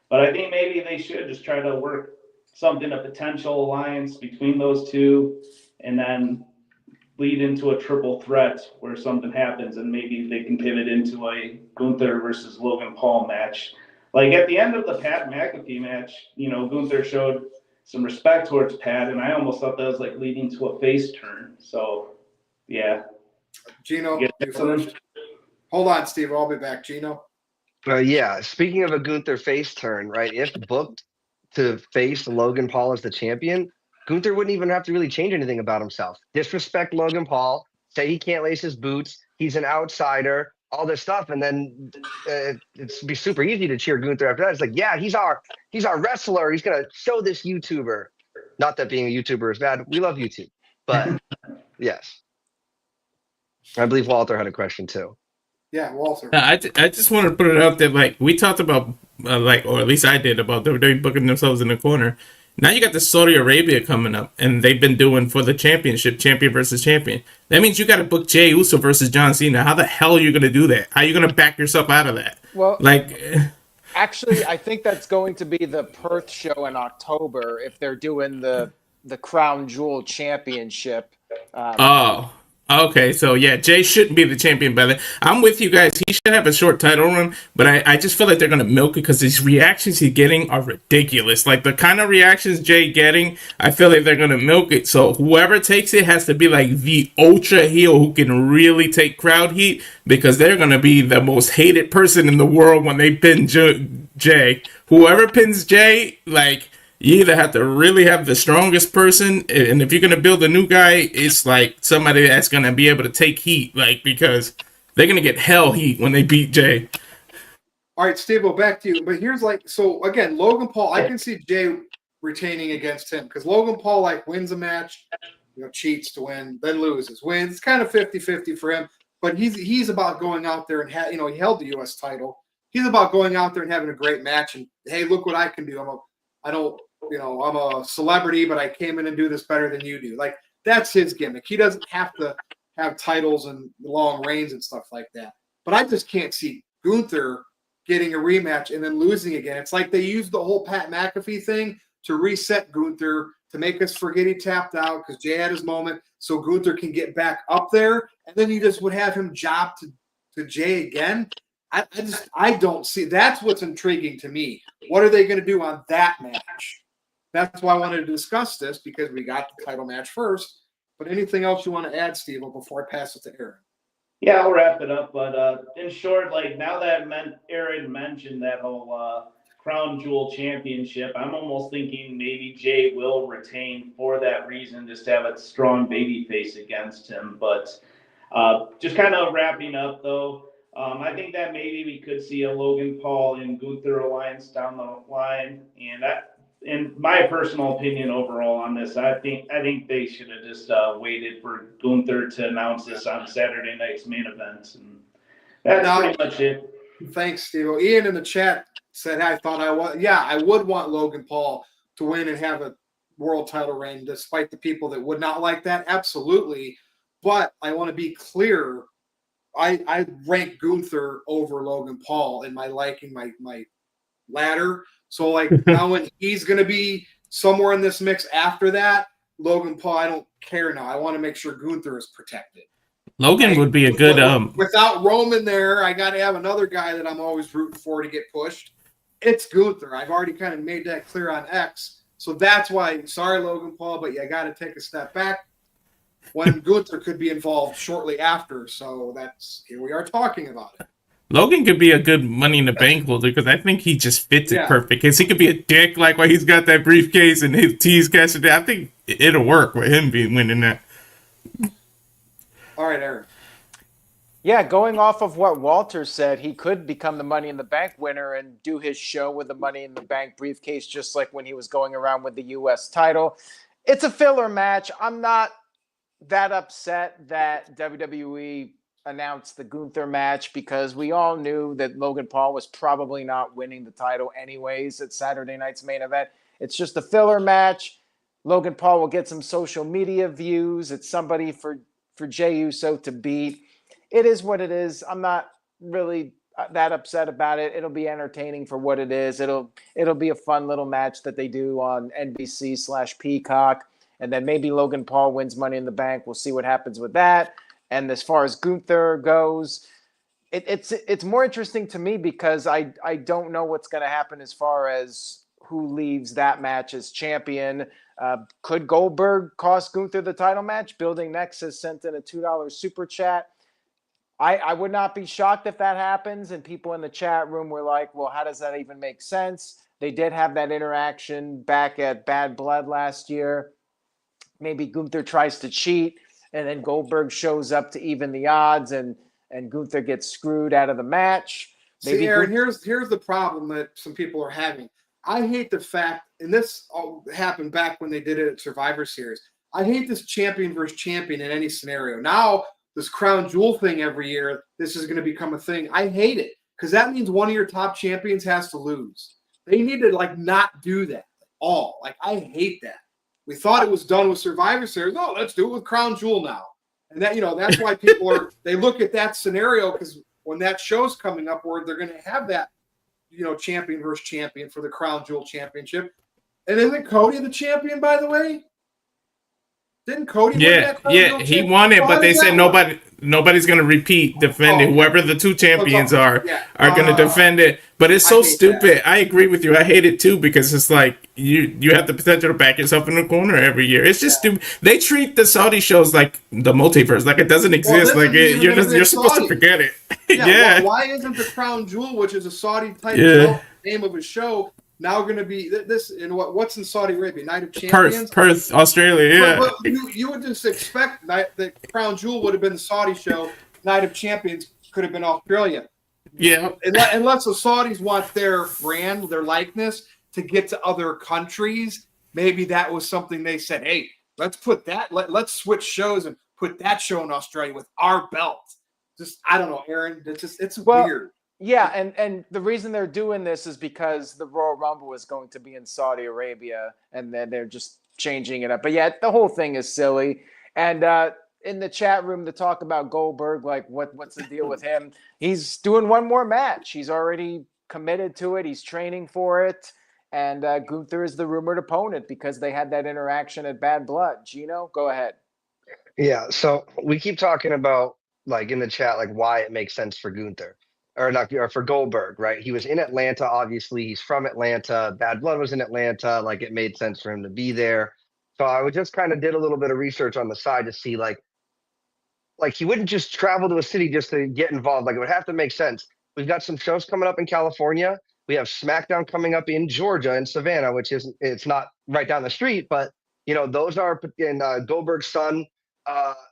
But I think maybe they should just try to work something, a potential alliance between those two, and then lead into a triple threat where something happens, and maybe they can pivot into a Gunther versus Logan Paul match. Like at the end of the Pat McAfee match, Gunther showed some respect towards Pat, and I almost thought that was like leading to a face turn. So, yeah. Gino, you finished? Hold on, Steve. I'll be back. Gino? Yeah, speaking of a Gunther face turn, right? If booked to face Logan Paul as the champion, Gunther wouldn't even have to really change anything about himself. Disrespect Logan Paul, say he can't lace his boots, he's an outsider, all this stuff, and then it'd be super easy to cheer Gunther after that. It's like, yeah, he's our wrestler. He's gonna show this YouTuber. Not that being a YouTuber is bad. We love YouTube, but yes. I believe Walter had a question too. Yeah, Walter. I just want to put it out there, like we talked about, or at least I did, about WWE booking themselves in the corner. Now you got the Saudi Arabia coming up, and they've been doing for the championship, champion versus champion. That means you got to book Jey Uso versus John Cena. How the hell are you going to do that? How are you going to back yourself out of that? Well, like, actually, I think that's going to be the Perth show in October if they're doing the Crown Jewel Championship. Okay, so yeah, Jay shouldn't be the champion by then. I'm with you guys. He should have a short title run, but I just feel like they're gonna milk it because these reactions he's getting are ridiculous. Like the kind of reactions Jay getting, I feel like they're gonna milk it. So whoever takes it has to be like the ultra heel who can really take crowd heat because they're gonna be the most hated person in the world when they pin Jay. Whoever pins Jay, like. You either have to really have the strongest person, and if you're gonna build a new guy, it's like somebody that's gonna be able to take heat, like because they're gonna get hell heat when they beat Jay. All right, Steve, back to you. But here's so again, Logan Paul, I can see Jay retaining against him because Logan Paul wins a match, cheats to win, then loses, wins. It's kind of 50-50 for him. But he's about going out there and he held the U.S. title. He's about going out there and having a great match and hey, look what I can do. I'm a celebrity, but I came in and do this better than you do. Like that's his gimmick. He doesn't have to have titles and long reigns and stuff like that. But I just can't see Gunther getting a rematch and then losing again. It's like they used the whole Pat McAfee thing to reset Gunther to make us forget he tapped out because Jay had his moment so Gunther can get back up there. And then you just would have him job to Jay again. I don't see. That's what's intriguing to me. What are they going to do on that match? That's why I wanted to discuss this because we got the title match first. But anything else you want to add, Steve, before I pass it to Aaron? Yeah, I'll wrap it up. But in short, now that Aaron mentioned that whole Crown Jewel Championship, I'm almost thinking maybe Jay will retain for that reason, just to have a strong baby face against him. But just kind of wrapping up, though, I think that maybe we could see a Logan Paul and Gunther alliance down the line. And that, in my personal opinion overall on this, I think they should have just waited for Gunther to announce this on Saturday night's main event. And that's pretty much it. Thanks, Steve. Ian in the chat said, I would want Logan Paul to win and have a world title reign, despite the people that would not like that. Absolutely. But I want to be clear. I rank Gunther over Logan Paul in my liking, my ladder. So now when he's going to be somewhere in this mix after that, Logan Paul, I don't care now. I want to make sure Gunther is protected. Logan would be a good without Roman there, I got to have another guy that I'm always rooting for to get pushed. It's Gunther. I've already kind of made that clear on X. So that's why, sorry, Logan Paul, but you got to take a step back when Gunther could be involved shortly after. So here we are talking about it. Logan could be a good Money in the Bank holder because I think he just fits it perfect. Because he could be a dick while he's got that briefcase and his T's cashed it. I think it'll work with him winning that. All right, Aaron. Yeah, going off of what Walter said, he could become the Money in the Bank winner and do his show with the Money in the Bank briefcase, just like when he was going around with the U.S. title. It's a filler match. I'm not that upset that WWE announced the Gunther match because we all knew that Logan Paul was probably not winning the title anyways at Saturday night's main event. It's just a filler match. Logan Paul will get some social media views. It's somebody for Jey Uso to beat. It is what it is. I'm not really that upset about it. It'll be entertaining for what it is. It'll be a fun little match that they do on NBC/Peacock. And then maybe Logan Paul wins Money in the Bank. We'll see what happens with that. And as far as Gunther goes, it's more interesting to me because I don't know what's going to happen as far as who leaves that match as champion. Could Goldberg cost Gunther the title match? Building Nexus sent in a $2 super chat. I would not be shocked if that happens. And people in the chat room were like, well, how does that even make sense? They did have that interaction back at Bad Blood last year. Maybe Gunther tries to cheat and then Goldberg shows up to even the odds and Gunther gets screwed out of the match. Maybe See, Aaron, here's the problem that some people are having. I hate the fact, and this happened back when they did it at Survivor Series. I hate this champion versus champion in any scenario. Now, this crown jewel thing every year, this is going to become a thing. I hate it because that means one of your top champions has to lose. They need to not do that at all. I hate that. We thought it was done with Survivor Series. No, let's do it with Crown Jewel now. And that, that's why people they look at that scenario because when that show's coming up where they're going to have that, champion versus champion for the Crown Jewel Championship. And isn't Cody the champion, by the way? Didn't Cody win Yeah, that Crown yeah, Jewel he championship? won it, How but they did said that work? nobody's gonna repeat defending. Oh, okay. Whoever the two champions are Yeah. gonna defend it. But it's I so hate stupid. I agree with you. I hate it too because it's like you have the potential to back yourself in the corner every year. It's just stupid. They treat the Saudi shows like the multiverse, like it doesn't exist. this like isn't even gonna be you're a supposed to Saudi. forget it. Yeah. Yeah. Why isn't the Crown Jewel, which is a Saudi type Yeah. name of a show, now going to be this? In what's in Saudi Arabia? Night of Champions. Perth, Australia. Yeah. But you would just expect the Crown Jewel would have been the Saudi show. Night of Champions could have been Australia. Yeah. Unless the Saudis want their brand, their likeness to get to other countries, maybe that was something they said, hey, let's put that, let's switch shows and put that show in Australia with our belt. Just, I don't know, Aaron, it's weird. Yeah, and the reason they're doing this is because the Royal Rumble is going to be in Saudi Arabia, and then they're just changing it up. But yeah, the whole thing is silly. And in the chat room to talk about Goldberg, like what's the deal with him? He's doing one more match. He's already committed to it. He's training for it. And Gunther is the rumored opponent because they had that interaction at Bad Blood. Gino, go ahead. Yeah, so we keep talking about, like, in the chat, like, why it makes sense for Gunther. Or not, or for Goldberg, right? He was in Atlanta, obviously. He's from Atlanta. Bad Blood was in Atlanta. Like, it made sense for him to be there. So I would just kind of did a little bit of research on the side to see, like he wouldn't just travel to a city just to get involved. Like, it would have to make sense. We've got some shows coming up in California. We have SmackDown coming up in Georgia, in Savannah, which isn't, it's not right down the street, but, you know, those are, and Goldberg's son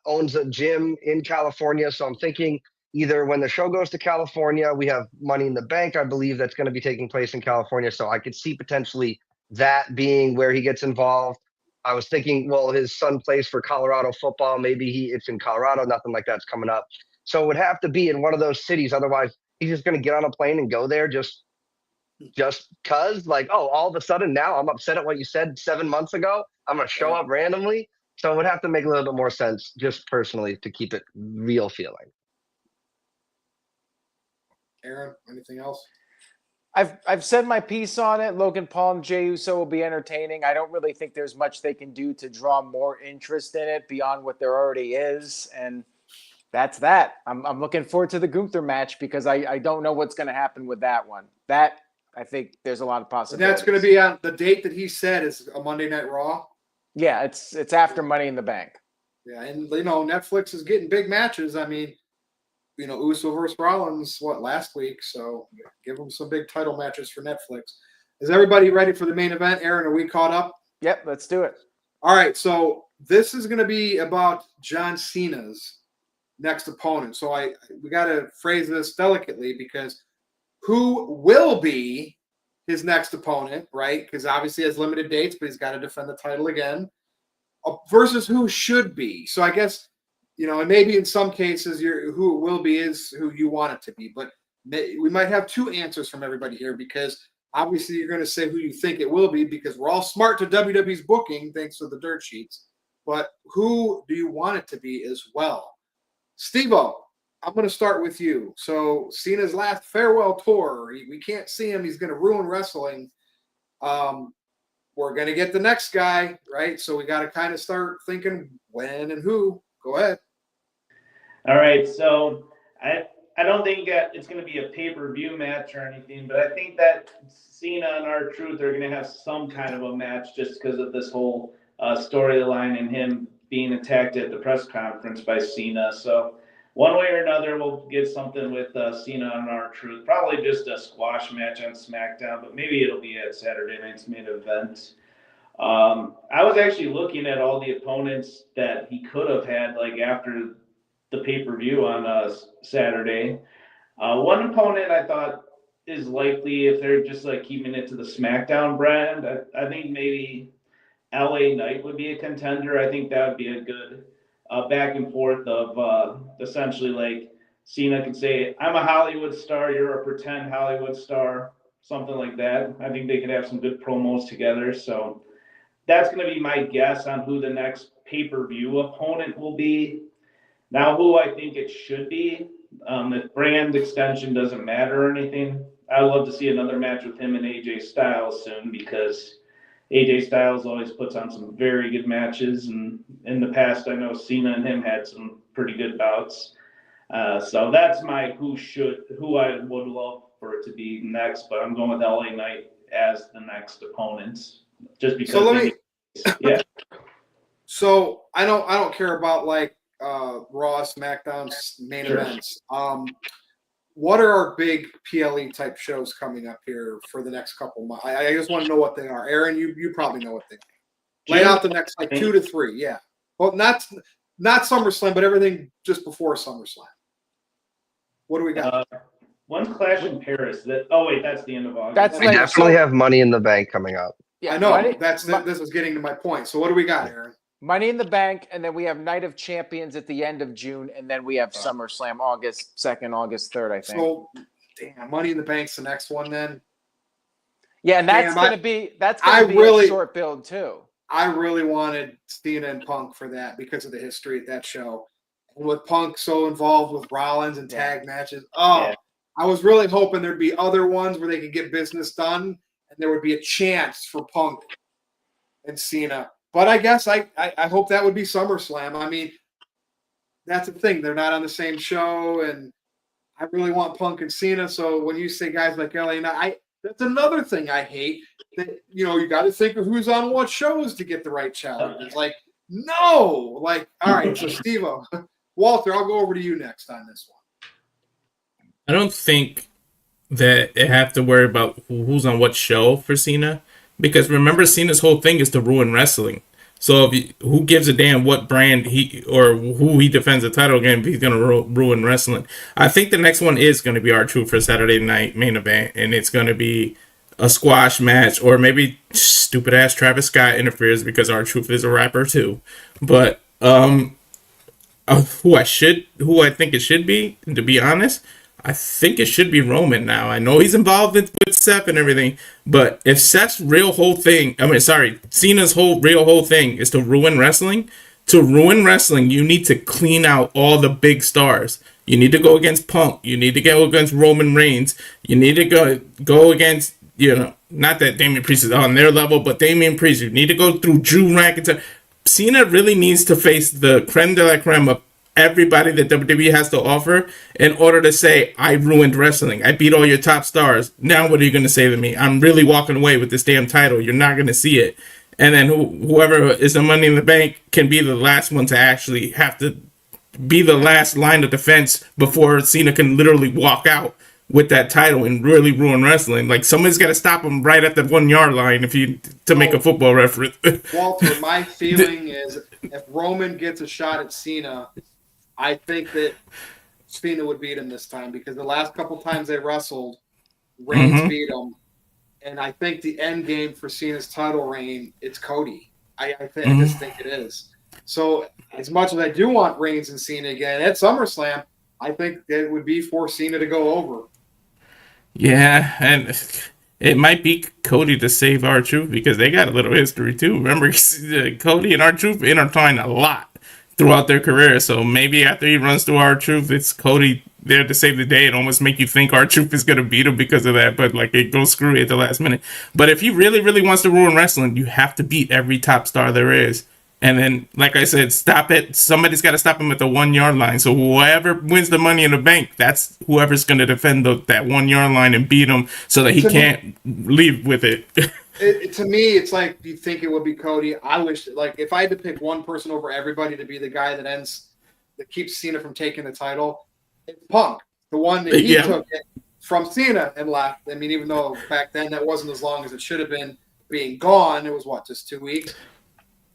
owns a gym in California. So I'm thinking, either when the show goes to California, we have Money in the Bank, I believe, that's going to be taking place in California. So I could see potentially that being where he gets involved. I was thinking, well, his son plays for Colorado football. Maybe it's in Colorado. Nothing like that's coming up. So it would have to be in one of those cities. Otherwise, he's just going to get on a plane and go there just because, like, oh, all of a sudden now I'm upset at what you said 7 months ago. I'm going to show up randomly. So it would have to make a little bit more sense, just personally, to keep it real feeling. Aaron, anything else? I've said my piece on it. Logan Paul and Jey Uso will be entertaining. I don't really think there's much they can do to draw more interest in it beyond what there already is, and that's that. I'm looking forward to the Gunther match because I don't know what's going to happen with that one. That, I think there's a lot of And possibilities. that's going to be on the date that he said is a Monday Night Raw. Yeah, it's after Money in the Bank. Yeah, and you know Netflix is getting big matches. I mean, you know, Uso versus Rollins, last week? So give them some big title matches for Netflix. Is everybody ready for the main event? Aaron, are we caught up? Yep, let's do it. All right, so this is going to be about John Cena's next opponent. So we got to phrase this delicately because who will be his next opponent, right? Because obviously he has limited dates, but he's got to defend the title again. Versus who should be. So I guess, you know, and maybe in some cases, who it will be is who you want it to be. But we might have two answers from everybody here because obviously you're going to say who you think it will be because we're all smart to WWE's booking thanks to the dirt sheets. But who do you want it to be as well? Steve-O, I'm going to start with you. So Cena's last farewell tour, we can't see him. He's going to ruin wrestling. We're going to get the next guy, right? So we got to kind of start thinking when and who. Go ahead. All right, so I don't think that it's going to be a pay-per-view match or anything, but I think that Cena and R-Truth are going to have some kind of a match just because of this whole storyline and him being attacked at the press conference by Cena. So one way or another, we'll get something with Cena and R-Truth. Probably just a squash match on SmackDown, but maybe it'll be at Saturday night's main event. I was actually looking at all the opponents that he could have had, like after the pay-per-view on Saturday. One opponent I thought is likely if they're just like keeping it to the SmackDown brand. I think maybe LA Knight would be a contender. I think that would be a good back and forth of essentially like Cena can say, I'm a Hollywood star, you're a pretend Hollywood star, something like that. I think they could have some good promos together. So that's going to be my guess on who the next pay-per-view opponent will be. Now, who I think it should be, the brand extension doesn't matter or anything. I'd love to see another match with him and AJ Styles soon because AJ Styles always puts on some very good matches, and in the past, I know Cena and him had some pretty good bouts. So that's my who I would love for it to be next, but I'm going with LA Knight as the next opponent, just because. So let me. Yeah. So I don't care about like Raw, SmackDown's main events. What are our big PLE type shows coming up here for the next couple months? I just want to know what they are. Aaron, you probably know what they are. Lay out the next like 2 to 3. Yeah. Well, not SummerSlam, but everything just before SummerSlam. What do we got? When's Clash in Paris? That's the end of August. That's We definitely have Money in the Bank coming up. Yeah, I know. This is getting to my point. So what do we got, Aaron? Money in the Bank, and then we have Night of Champions at the end of June, and then we have SummerSlam August 2nd, August 3rd, I think. So, damn, Money in the Bank's the next one then. Yeah, and that's going to be a short build too. I really wanted Cena and Punk for that because of the history of that show. And with Punk so involved with Rollins and tag matches, I was really hoping there'd be other ones where they could get business done, and there would be a chance for Punk and Cena. But I guess I hope that would be SummerSlam. I mean, that's the thing. They're not on the same show, and I really want Punk and Cena. So when you say guys like LA Knight, that's another thing I hate. That, you got to think of who's on what shows to get the right challengers. Like, no. Like, all right, so Steve-O. Walter, I'll go over to you next on this one. I don't think that they have to worry about who's on what show for Cena. Because remember, Cena's whole thing is to ruin wrestling. So who gives a damn what brand who he defends the title against if he's going to ruin wrestling? I think the next one is going to be R-Truth for Saturday Night Main Event. And it's going to be a squash match. Or maybe stupid-ass Travis Scott interferes because R-Truth is a rapper too. But who I think it should be, to be honest, I think it should be Roman now. I know he's involved with Seth and everything, but if Cena's real whole thing is to ruin wrestling, you need to clean out all the big stars. You need to go against Punk. You need to go against Roman Reigns. You need to go against, not that Damian Priest is on their level, but Damian Priest. You need to go through Drew McIntyre. Cena really needs to face the creme de la creme of everybody that WWE has to offer in order to say, I ruined wrestling. I beat all your top stars. Now what are you going to say to me? I'm really walking away with this damn title. You're not going to see it. And then whoever is the Money in the Bank can be the last one to actually have to be the last line of defense before Cena can literally walk out with that title and really ruin wrestling. Like, somebody's got to stop him right at the 1 yard line to make a football reference. Walter, my feeling is if Roman gets a shot at Cena, I think that Cena would beat him this time because the last couple times they wrestled, Reigns beat him. And I think the end game for Cena's title reign, it's Cody. I just think it is. So as much as I do want Reigns and Cena again at SummerSlam, I think it would be for Cena to go over. Yeah, and it might be Cody to save R-Truth because they got a little history too. Remember, Cody and R-Truth intertwined a lot throughout their career. So maybe after he runs through R-Truth, it's Cody there to save the day and almost make you think R-Truth is going to beat him because of that. But like, it goes screwy at the last minute. But if he really, really wants to ruin wrestling, you have to beat every top star there is. And then, like I said, stop it. Somebody's got to stop him at the 1 yard line. So whoever wins the Money in the Bank, that's whoever's going to defend that 1 yard line and beat him so that he can't leave with it. To me, it's like you think it would be Cody. I wish, like, if I had to pick one person over everybody to be the guy that keeps Cena from taking the title, it's Punk, the one that he took it from Cena and left. I mean, even though back then that wasn't as long as it should have been being gone, it was just 2 weeks.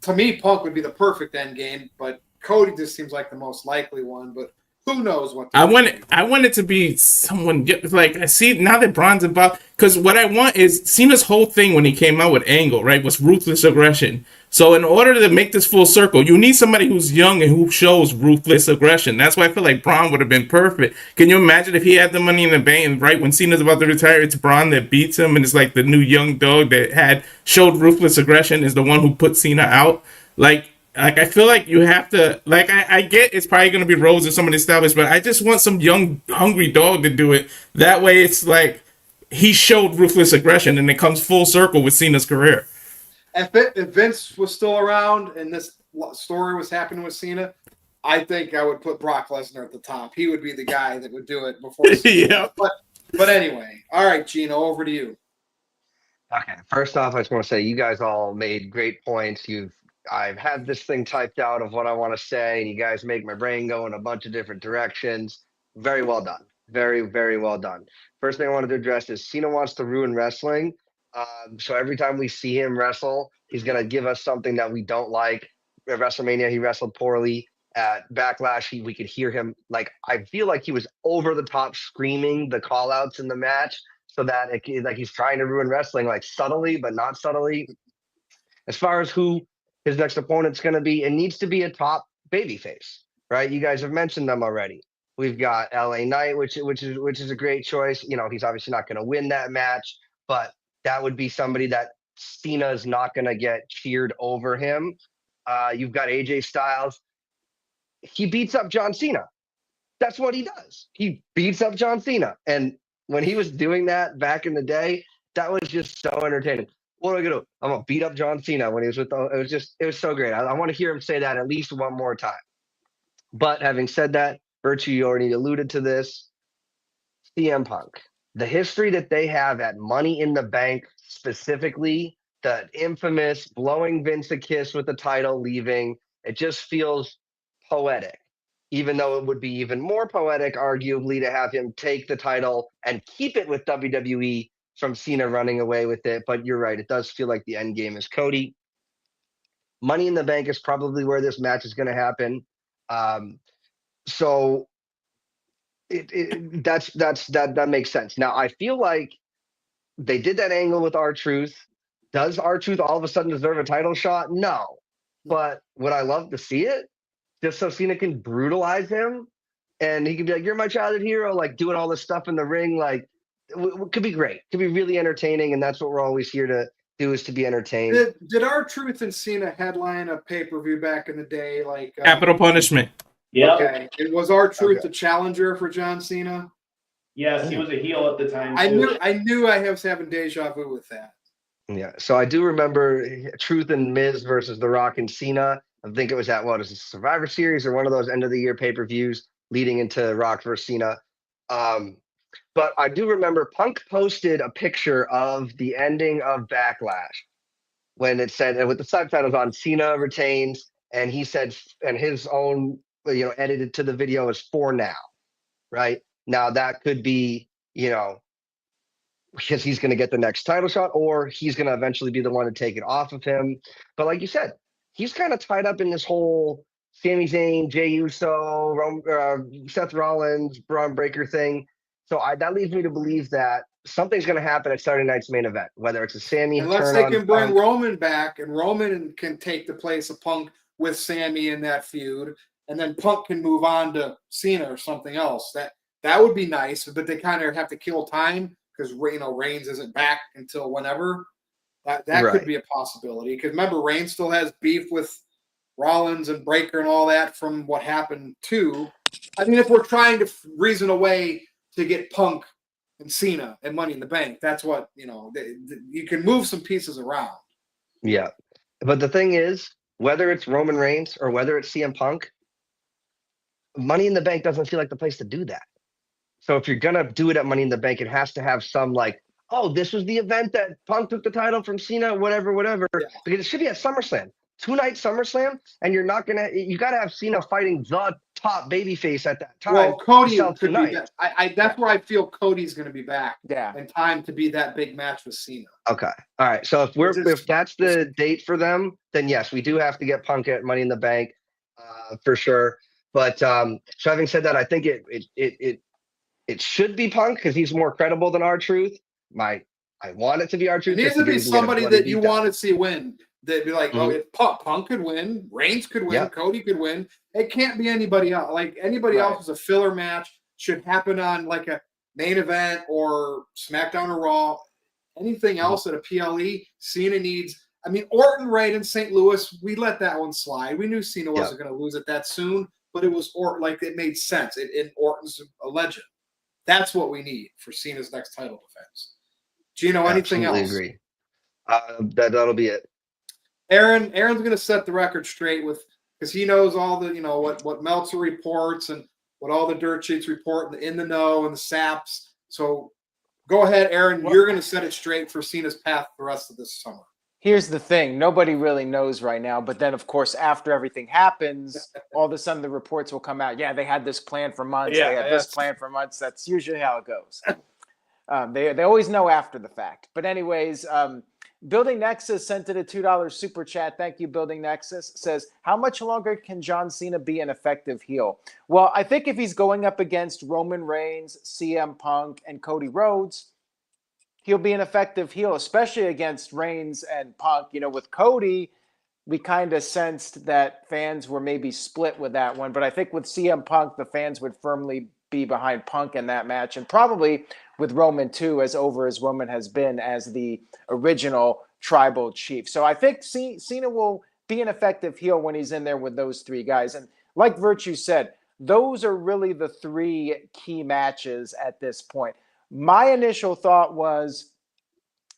To me, Punk would be the perfect end game, but Cody just seems like the most likely one. But who knows what? I want it to be someone like, I see now that Braun's involved, because what I want is Cena's whole thing when he came out with Angle, right, was ruthless aggression. So in order to make this full circle, you need somebody who's young and who shows ruthless aggression. That's why I feel like Braun would have been perfect. Can you imagine if he had the Money in the Bank and right when Cena's about to retire, it's Braun that beats him, and it's like the new young dog that showed ruthless aggression is the one who put Cena out. Like I feel like you have to, like, I get it's probably going to be Rose or somebody established, but I just want some young, hungry dog to do it. That way it's like he showed ruthless aggression and it comes full circle with Cena's career. if Vince was still around and this story was happening with Cena, I think I would put Brock Lesnar at the top. He would be the guy that would do it before Cena. Yeah. But anyway, all right, Gino, over to you. Okay. First off, I just want to say you guys all made great points. I've had this thing typed out of what I want to say, and you guys make my brain go in a bunch of different directions. Very well done. Very, very well done. First thing I wanted to address is Cena wants to ruin wrestling. So every time we see him wrestle, he's going to give us something that we don't like. At WrestleMania, he wrestled poorly. At Backlash, we could hear him. Like, I feel like he was over the top screaming the call outs in the match so that like he's trying to ruin wrestling, like subtly, but not subtly. As far as who his next opponent's going to be, it needs to be a top babyface, right? You guys have mentioned them already. We've got LA Knight, which is a great choice. You know, he's obviously not going to win that match, but that would be somebody that Cena is not going to get cheered over him. You've got AJ Styles. He beats up John Cena. That's what he does. He beats up John Cena. And when he was doing that back in the day, that was just so entertaining. What am I gonna do? I'm gonna beat up John Cena when he was with it was so great. I want to hear him say that at least one more time. But having said that, Virtue, you already alluded to this. CM Punk. The history that they have at Money in the Bank, specifically, the infamous blowing Vince a kiss with the title leaving, it just feels poetic, even though it would be even more poetic, arguably, to have him take the title and keep it with WWE from Cena running away with it. But you're right, it does feel like the end game is Cody. Money in the Bank is probably where this match is going to happen. So that makes sense. Now, I feel like they did that angle with R-Truth. Does R-Truth all of a sudden deserve a title shot? No. But would I love to see it? Just so Cena can brutalize him and he can be like, you're my childhood hero, like doing all this stuff in the ring, like could be great. Could be really entertaining, and that's what we're always here to do, is to be entertained. Did R-Truth and Cena headline a pay-per-view back in the day? Like Capital Punishment. Yeah. Okay. And was R-Truth the challenger for John Cena? Yes, he was a heel at the time. I knew I was having deja vu with that. Yeah. So I do remember Truth and Miz versus The Rock and Cena. I think it was at what is it, Survivor Series or one of those end of the year pay-per-views leading into Rock versus Cena. But I do remember Punk posted a picture of the ending of Backlash when it said, and with the subtitles on, Cena retains, and he said, and his own, edited to the video is for now, right? Now that could be, because he's going to get the next title shot, or he's going to eventually be the one to take it off of him. But like you said, he's kind of tied up in this whole Sami Zayn, Jey Uso, Seth Rollins, Braun Breaker thing. So that leads me to believe that something's going to happen at Saturday night's main event, whether it's a Sami unless turn they on can bring Punk. Roman back, and Roman can take the place of Punk with Sami in that feud, and then Punk can move on to Cena or something else. That would be nice, but they kind of have to kill time because Reigns isn't back until whenever. That Right. could be a possibility, because remember, Reigns still has beef with Rollins and Breaker and all that from what happened too. I mean, if we're trying to reason a way to get Punk and Cena and Money in the Bank, that's what, you can move some pieces around. Yeah. But the thing is, whether it's Roman Reigns or whether it's CM Punk, Money in the Bank doesn't feel like the place to do that. So if you're going to do it at Money in the Bank, it has to have some like, oh, this was the event that Punk took the title from Cena, whatever. Yeah. Because it should be at SummerSlam. 2-night SummerSlam, and you got to have Cena fighting the top babyface at that time. Well, Cody sell could be tonight. that. That's where I feel Cody's going to be back Yeah. in time to be that big match with Cena. Okay. All right. So if that's the date for them, then yes, we do have to get Punk at Money in the Bank for sure. But so having said that, I think it should be Punk because he's more credible than R-Truth. I want it to be R-Truth. It needs to be somebody that you want to see win. They'd be like, Punk could win, Reigns could win, Yep. Cody could win. It can't be anybody else. Like anybody else is a filler match. Should happen on like a main event or SmackDown or Raw. Anything else at a PLE, Cena needs. I mean, Orton right in St. Louis, we let that one slide. We knew Cena wasn't going to lose it that soon, but it was Orton. It made sense. Orton's a legend. That's what we need for Cena's next title defense. Gino, anything else? Absolutely agree. That'll be it. Aaron's going to set the record straight because he knows all the, what Meltzer reports and what all the dirt sheets report in the know and the saps. So go ahead, Aaron. You're going to set it straight for Cena's path the rest of this summer. Here's the thing. Nobody really knows right now. But then, of course, after everything happens, all of a sudden the reports will come out. Yeah, they had this plan for months. Yeah, they had this plan for months. That's usually how it goes. They always know after the fact. But anyways, Building Nexus sent it a $2 super chat. Thank you, Building Nexus. Says, how much longer can John Cena be an effective heel? Well, I think if he's going up against Roman Reigns, CM Punk, and Cody Rhodes, he'll be an effective heel, especially against Reigns and Punk. With Cody, we kind of sensed that fans were maybe split with that one. But I think with CM Punk, the fans would firmly be behind Punk in that match. And probably with Roman, too, as over as Roman has been as the original tribal chief. So I think Cena will be an effective heel when he's in there with those three guys. And like Virtue said, those are really the three key matches at this point. My initial thought was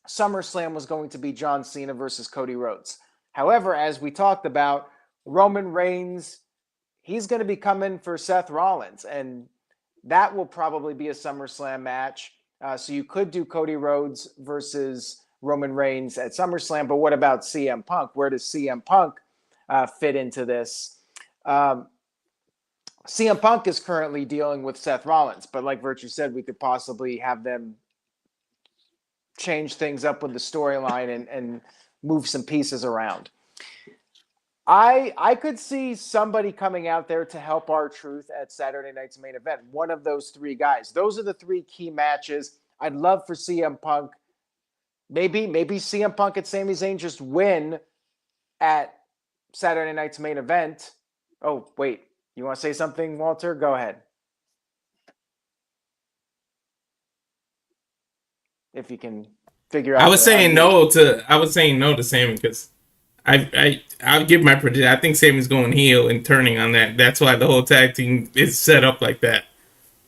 SummerSlam was going to be John Cena versus Cody Rhodes. However, as we talked about, Roman Reigns, he's going to be coming for Seth Rollins, and that will probably be a SummerSlam match. So you could do Cody Rhodes versus Roman Reigns at SummerSlam, but what about CM Punk? Where does CM Punk fit into this? CM Punk is currently dealing with Seth Rollins, but like Virtue said, we could possibly have them change things up with the storyline and move some pieces around. I could see somebody coming out there to help R-Truth at Saturday night's main event. One of those three guys. Those are the three key matches. I'd love for CM Punk. Maybe CM Punk and Sami Zayn just win at Saturday night's main event. Oh, wait. You want to say something, Walter? Go ahead. If you can figure out. I was saying no to Sami because I'll give my prediction. I think Sami's going heel and turning on that. That's why the whole tag team is set up like that.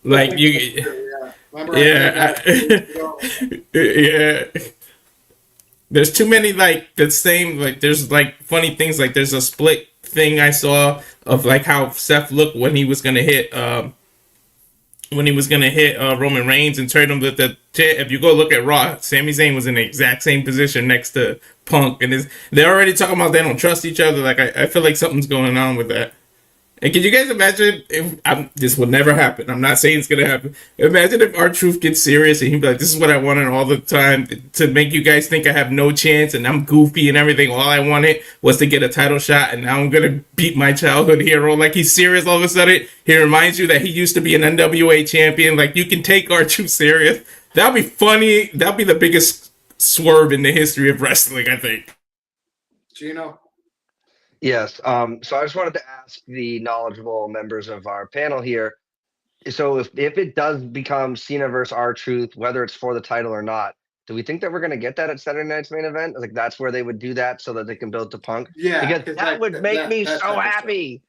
Like yeah. There's too many the same there's funny things there's a split thing I saw of how Seth looked when he was gonna hit Roman Reigns and turn him with the if you go look at Raw, Sami Zayn was in the exact same position next to Punk, and they're already talking about they don't trust each other. I feel like something's going on with that. And can you guys imagine if this would never happen? I'm not saying it's gonna happen. Imagine if R-Truth gets serious and he'd be like, "This is what I wanted all the time to make you guys think I have no chance and I'm goofy and everything. All I wanted was to get a title shot, and now I'm gonna beat my childhood hero." He's serious all of a sudden. He reminds you that he used to be an NWA champion. You can take R-Truth serious. That'd be funny. That'd be the biggest swerve in the history of wrestling, I think. Gino. Yes. So I just wanted to ask the knowledgeable members of our panel here. So if it does become Cena versus R-Truth, whether it's for the title or not, do we think that we're going to get that at Saturday night's main event? That's where they would do that so that they can build to Punk? Yeah. Because that would make me so happy.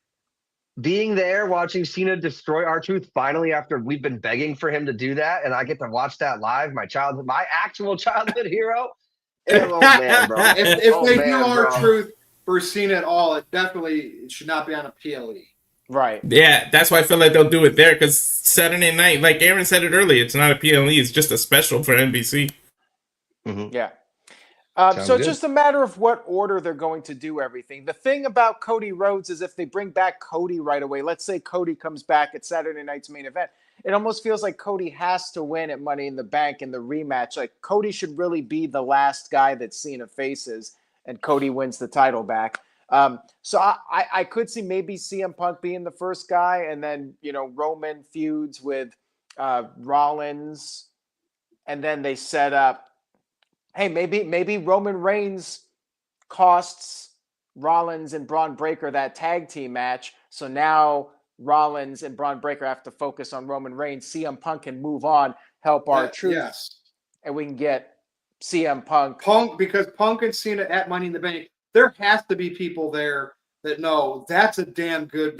Being there, watching Cena destroy R-Truth finally after we've been begging for him to do that, and I get to watch that live, my actual childhood hero. Oh, man, bro. If they do R-Truth for Cena at all, it should not be on a PLE. Right. Yeah, that's why I feel like they'll do it there, because Saturday night, like Aaron said it earlier, it's not a PLE, it's just a special for NBC. Mm-hmm. Yeah. So it's just a matter of what order they're going to do everything. The thing about Cody Rhodes is if they bring back Cody right away, let's say Cody comes back at Saturday night's main event, it almost feels like Cody has to win at Money in the Bank in the rematch. Cody should really be the last guy that Cena faces, and Cody wins the title back. So I could see maybe CM Punk being the first guy, and then, Roman feuds with Rollins, and then they set up, hey, maybe Roman Reigns costs Rollins and Braun Breaker that tag team match. So now Rollins and Braun Breaker have to focus on Roman Reigns. CM Punk can move on, help R-Truth, yes, and we can get CM Punk. Because Punk and Cena at Money in the Bank, there has to be people there that know that's damn good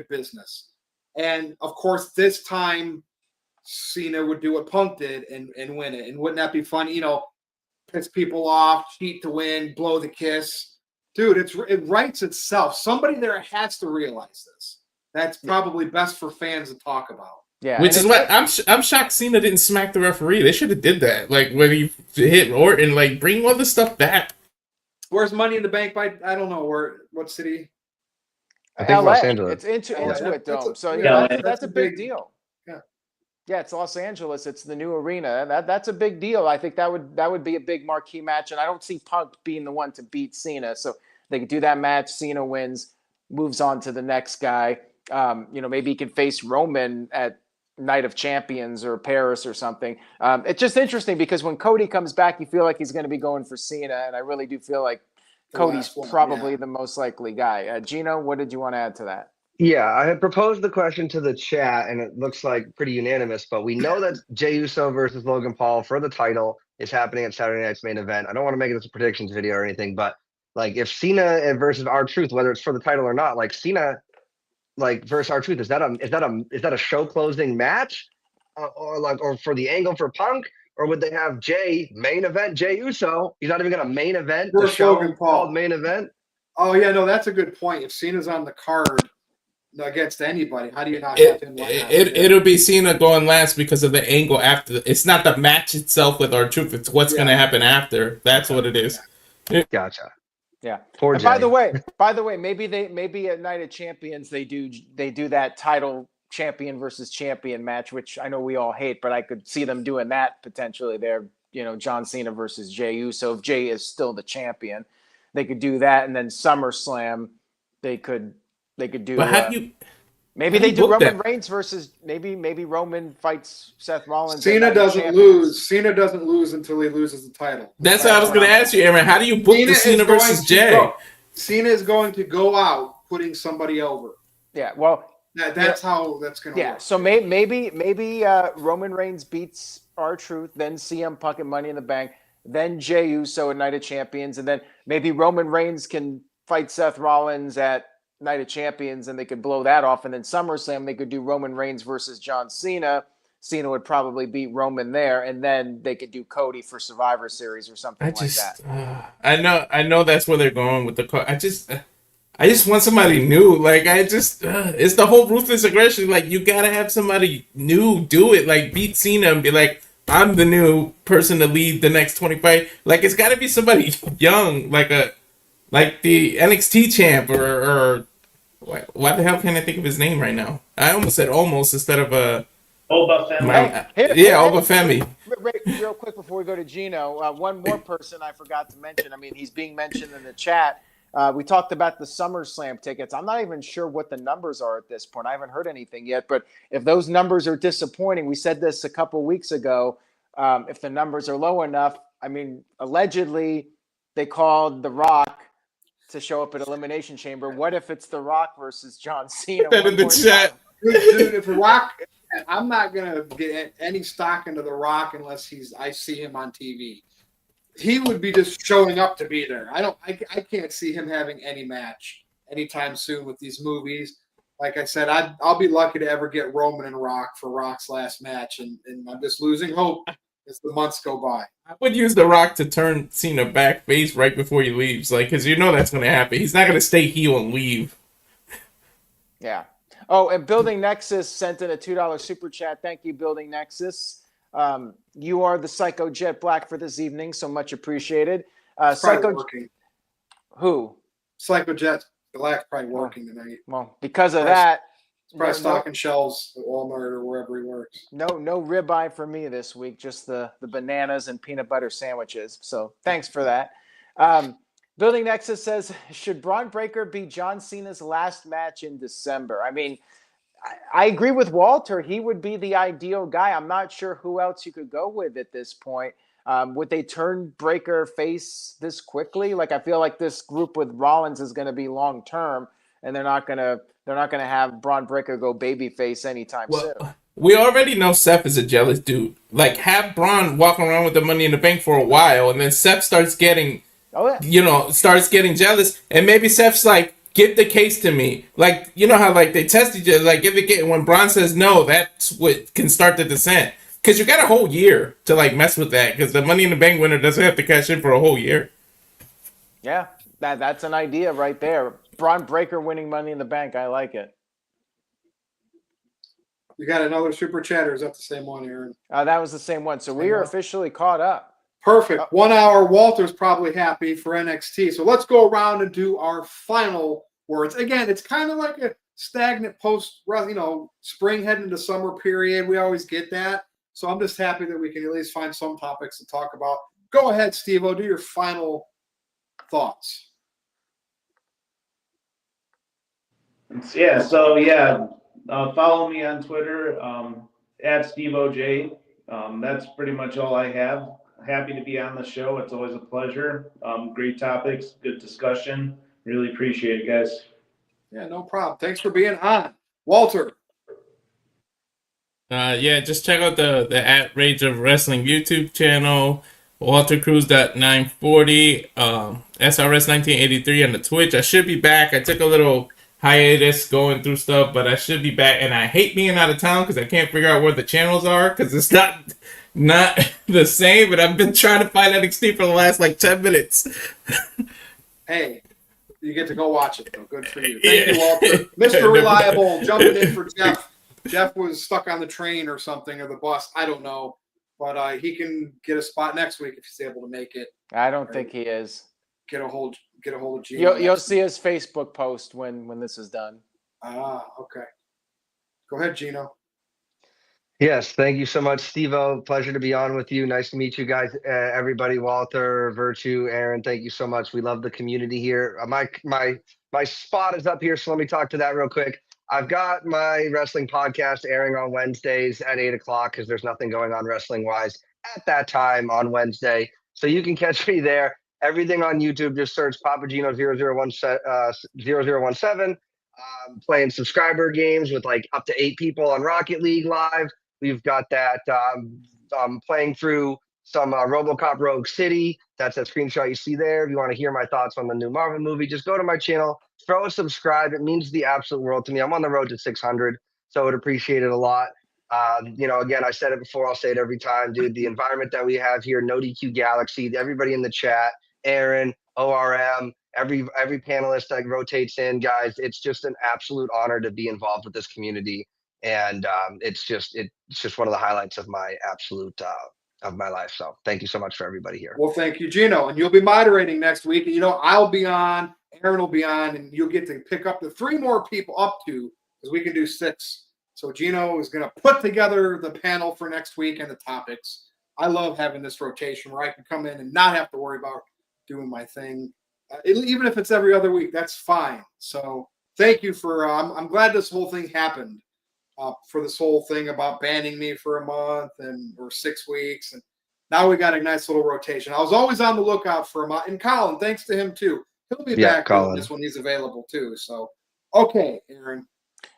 business. And of course, this time Cena would do what Punk did and win it. And wouldn't that be fun? Piss people off, cheat to win, blow the kiss. Dude, it writes itself. Somebody there has to realize this. That's probably best for fans to talk about. Yeah, Which is what I'm shocked Cena didn't smack the referee. They should have did that. Like when he hit Orton, like bring all this stuff back. Where's Money in the Bank by? I don't know what city. I think LA. Los Angeles. It's Intuit Dome. So yeah, that's a big deal. Yeah, it's Los Angeles. It's the new arena. That's a big deal. I think that would be a big marquee match, and I don't see Punk being the one to beat Cena. So they could do that match. Cena wins, moves on to the next guy. Maybe he can face Roman at Night of Champions or Paris or something. It's just interesting because when Cody comes back, you feel like he's going to be going for Cena, and I really do feel like Cody's probably the most likely guy. Gino, what did you want to add to that? Yeah, I had proposed the question to the chat, and it looks like pretty unanimous. But we know that Jey Uso versus Logan Paul for the title is happening at Saturday night's main event. I don't want to make this a predictions video or anything, but like if Cena versus R-Truth, whether it's for the title or not, like Cena, like versus R-Truth, is that a show closing match, or for the angle for Punk, or would they have Jey main event Jey Uso? He's not even going to main event the show Logan Paul. called main event. Oh yeah, no, that's a good point. If Cena's on the card against anybody, how do you not have him? It'll be Cena going last because of the angle after. It's not the match itself with R-Truth. It's what's going to happen after. That's what it is. Gotcha. Yeah. Poor and Jey. by the way, maybe at Night of Champions they do that title champion versus champion match, which I know we all hate, but I could see them doing that potentially there. John Cena versus Jey Uso. If Jey is still the champion, they could do that, and then SummerSlam they could do. But how do you? Maybe they do Roman Reigns versus maybe Roman fights Seth Rollins. Cena doesn't lose. Cena doesn't lose until he loses the title. That's what I was going to ask you, Aaron. How do you book the Cena versus Jey? Cena is going to go out putting somebody over. Yeah, well, that's how that's going to work. Yeah, so maybe Roman Reigns beats R-Truth, then CM Punk at Money in the Bank, then Jey Uso at Night of Champions, and then maybe Roman Reigns can fight Seth Rollins at Night of Champions, and they could blow that off, and then SummerSlam they could do Roman Reigns versus John Cena. Cena would probably beat Roman there, and then they could do Cody for Survivor Series or something like that. I know that's where they're going with the. I just want somebody new. Like it's the whole ruthless aggression. Like you gotta have somebody new do it. Like beat Cena and be like, I'm the new person to lead the next 25. Like it's got to be somebody young, like the NXT champ or why the hell can't I think of his name right now? I almost said instead of Obafemi. Obafemi. Real quick before we go to Gino, one more person I forgot to mention. I mean, he's being mentioned in the chat. We talked about the SummerSlam tickets. I'm not even sure what the numbers are at this point. I haven't heard anything yet. But if those numbers are disappointing, we said this a couple weeks ago. If the numbers are low enough, I mean, allegedly they called The Rock to show up at Elimination Chamber. What if it's The Rock versus John Cena? That in the chat. Dude, if The Rock, I'm not gonna get any stock into The Rock unless I see him on TV. He would be just showing up to be there. I can't see him having any match anytime soon with these movies. Like I said, I'll be lucky to ever get Roman and Rock for Rock's last match, and I'm just losing hope as the months go by. I would use The Rock to turn Cena back face right before he leaves, like because that's going to happen. He's not going to stay heel and leave. Yeah. Oh, and Building Nexus sent in a $2 super chat. Thank you, Building Nexus. You are the Psycho Jet Black for this evening, so much appreciated. Psycho working. Who? Psycho Jet Black probably working tonight. Well, because of that, probably stocking shelves at Walmart or wherever he works. No ribeye for me this week. Just the bananas and peanut butter sandwiches. So thanks for that. Building Nexus says, should Braun Breaker be John Cena's last match in December? I mean, I agree with Walter. He would be the ideal guy. I'm not sure who else you could go with at this point. Would they turn Breaker face this quickly? Like, I feel like this group with Rollins is going to be long term, and they're not going to have Braun Breaker go babyface anytime soon. We already know Seth is a jealous dude. Like, have Braun walk around with the Money in the Bank for a while, and then Seth starts getting, starts getting jealous, and maybe Seth's like, give the case to me. Like, you know how like they test each other, like when Braun says no, that's what can start the descent. Because you got a whole year to like mess with that, because the Money in the Bank winner doesn't have to cash in for a whole year. Yeah, That's an idea right there. Braun Breaker winning Money in the Bank. I like it. You got another super chat, or is that the same one, Aaron? That was the same one. So we Same are one? officially caught up. Perfect. 1 hour. Walter's probably happy for NXT. So let's go around and do our final words. Again, it's kind of like a stagnant post, spring heading into summer period. We always get that. So I'm just happy that we can at least find some topics to talk about. Go ahead, Steve-O. Do your final thoughts. Yeah, follow me on Twitter at SteveOJ. That's pretty much all I have. Happy to be on the show. It's always a pleasure. Great topics, good discussion. Really appreciate it, guys. Yeah, no problem. Thanks for being on. Walter. Just check out the at Rage of Wrestling YouTube channel. Walter Cruz.940, SRS 1983 on the Twitch. I should be back. I took a little hiatus going through stuff, but I should be back. And I hate being out of town because I can't figure out where the channels are because it's not the same. But I've been trying to find NXT for the last 10 minutes. Hey, you get to go watch it, though. Good for you. Thank you, Walter. Mr. Reliable jumping in for Jeff. Jeff was stuck on the train or something, or the bus. I don't know. But he can get a spot next week if he's able to make it. I don't think he is. Get a hold of Gino. You'll see his Facebook post when this is done. Okay. Go ahead, Gino. Yes, thank you so much, Steve-O. Pleasure to be on with you. Nice to meet you guys, everybody. Walter, Virtue, Aaron, thank you so much. We love the community here. My spot is up here, so let me talk to that real quick. I've got my wrestling podcast airing on Wednesdays at 8 o'clock because there's nothing going on wrestling-wise at that time on Wednesday. So you can catch me there. Everything on YouTube, just search Papagino 0017. Playing subscriber games with up to 8 people on Rocket League Live. We've got that playing through some RoboCop Rogue City. That's that screenshot you see there. If you want to hear my thoughts on the new Marvel movie, just go to my channel. Throw a subscribe. It means the absolute world to me. I'm on the road to 600, so I would appreciate it a lot. Again, I said it before. I'll say it every time, dude. The environment that we have here, NoDQ Galaxy, everybody in the chat, Aaron, ORM, every panelist that rotates in, guys. It's just an absolute honor to be involved with this community, and it's just one of the highlights of my absolute of my life. So thank you so much for everybody here. Well, thank you, Gino, and you'll be moderating next week. And I'll be on. Aaron will be on, and you'll get to pick up the 3 more people up to, because we can do 6. So Gino is going to put together the panel for next week and the topics. I love having this rotation where I can come in and not have to worry about doing my thing. Even if it's every other week, that's fine. So thank you for I'm glad this whole thing happened, for this whole thing about banning me for a month or 6 weeks. And now we got a nice little rotation. I was always on the lookout for him. And Colin, thanks to him, too. He'll be back doing this when he's available, too. So, okay, Aaron.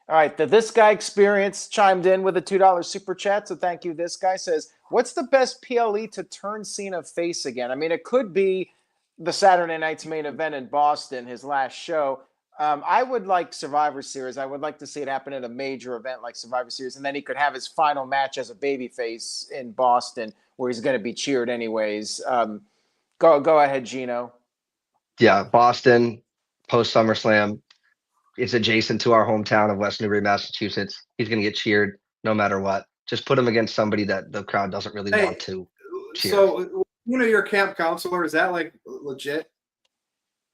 All right, the This Guy Experience chimed in with a $2 super chat, so thank you. This guy says, what's the best PLE to turn Cena face again? I mean, it could be the Saturday night's main event in Boston, his last show. I would like Survivor Series. I would like to see it happen at a major event like Survivor Series, and then he could have his final match as a babyface in Boston where he's going to be cheered anyways. Go ahead, Gino. Yeah, Boston, post SummerSlam. It's adjacent to our hometown of West Newbury, Massachusetts. He's going to get cheered no matter what. Just put him against somebody that the crowd doesn't really want to cheer. So, your camp counselor, is that legit?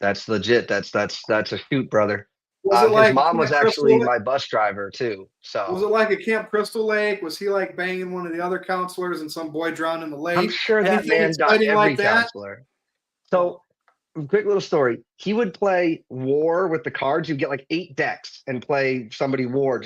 That's legit. That's a shoot, brother. His mom was actually my bus driver too. So was it like a Camp Crystal Lake? Was he banging one of the other counselors and some boy drowned in the lake? I'm sure that man got every counselor. So, quick little story. He would play War with the cards. You'd get 8 decks and play somebody War.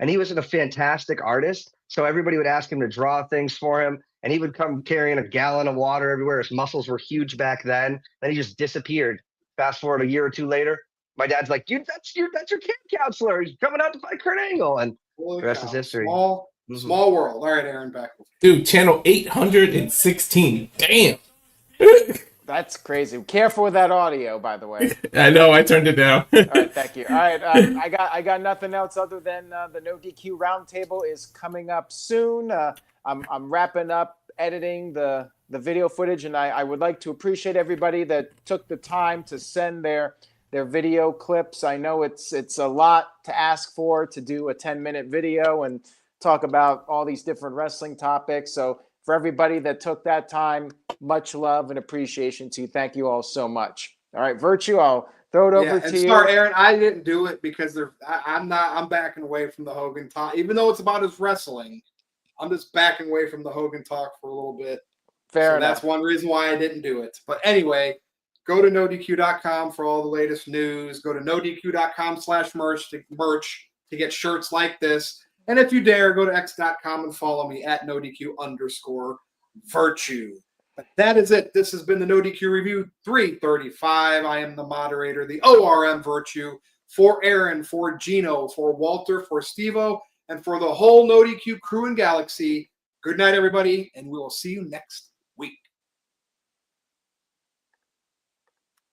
And he was a fantastic artist. So everybody would ask him to draw things for him. And he would come carrying a gallon of water everywhere. His muscles were huge back then. Then he just disappeared. Fast forward a year or 2 later, my dad's like, dude, that's your camp counselor. He's coming out to fight Kurt Angle. And the rest is history. Small world. All right, Aaron, back. Dude, channel 816. Damn. That's crazy. Careful with that audio, by the way. I know. I turned it down. All right, thank you. All right, I got nothing else other than the NoDQ roundtable is coming up soon. I'm wrapping up editing the the video footage, and I would like to appreciate everybody that took the time to send their video clips. I know it's a lot to ask for to do a 10-minute video and talk about all these different wrestling topics. So for everybody that took that time, much love and appreciation to you. Thank you all so much. All right, Virtue, I'll throw it over to you. Sorry, Aaron, I didn't do it because I'm backing away from the Hogan talk. Even though it's about his wrestling, I'm just backing away from the Hogan talk for a little bit. Fair enough. That's one reason why I didn't do it. But anyway, go to NoDQ.com for all the latest news. Go to NoDQ.com/merch to get shirts like this. And if you dare, go to X.com and follow me at NoDQ_Virtue. But that is it. This has been the NoDQ Review 335. I am the moderator, the ORM Virtue, for Aaron, for Gino, for Walter, for Steve-O, and for the whole NoDQ crew and galaxy. Good night, everybody, and we will see you next time.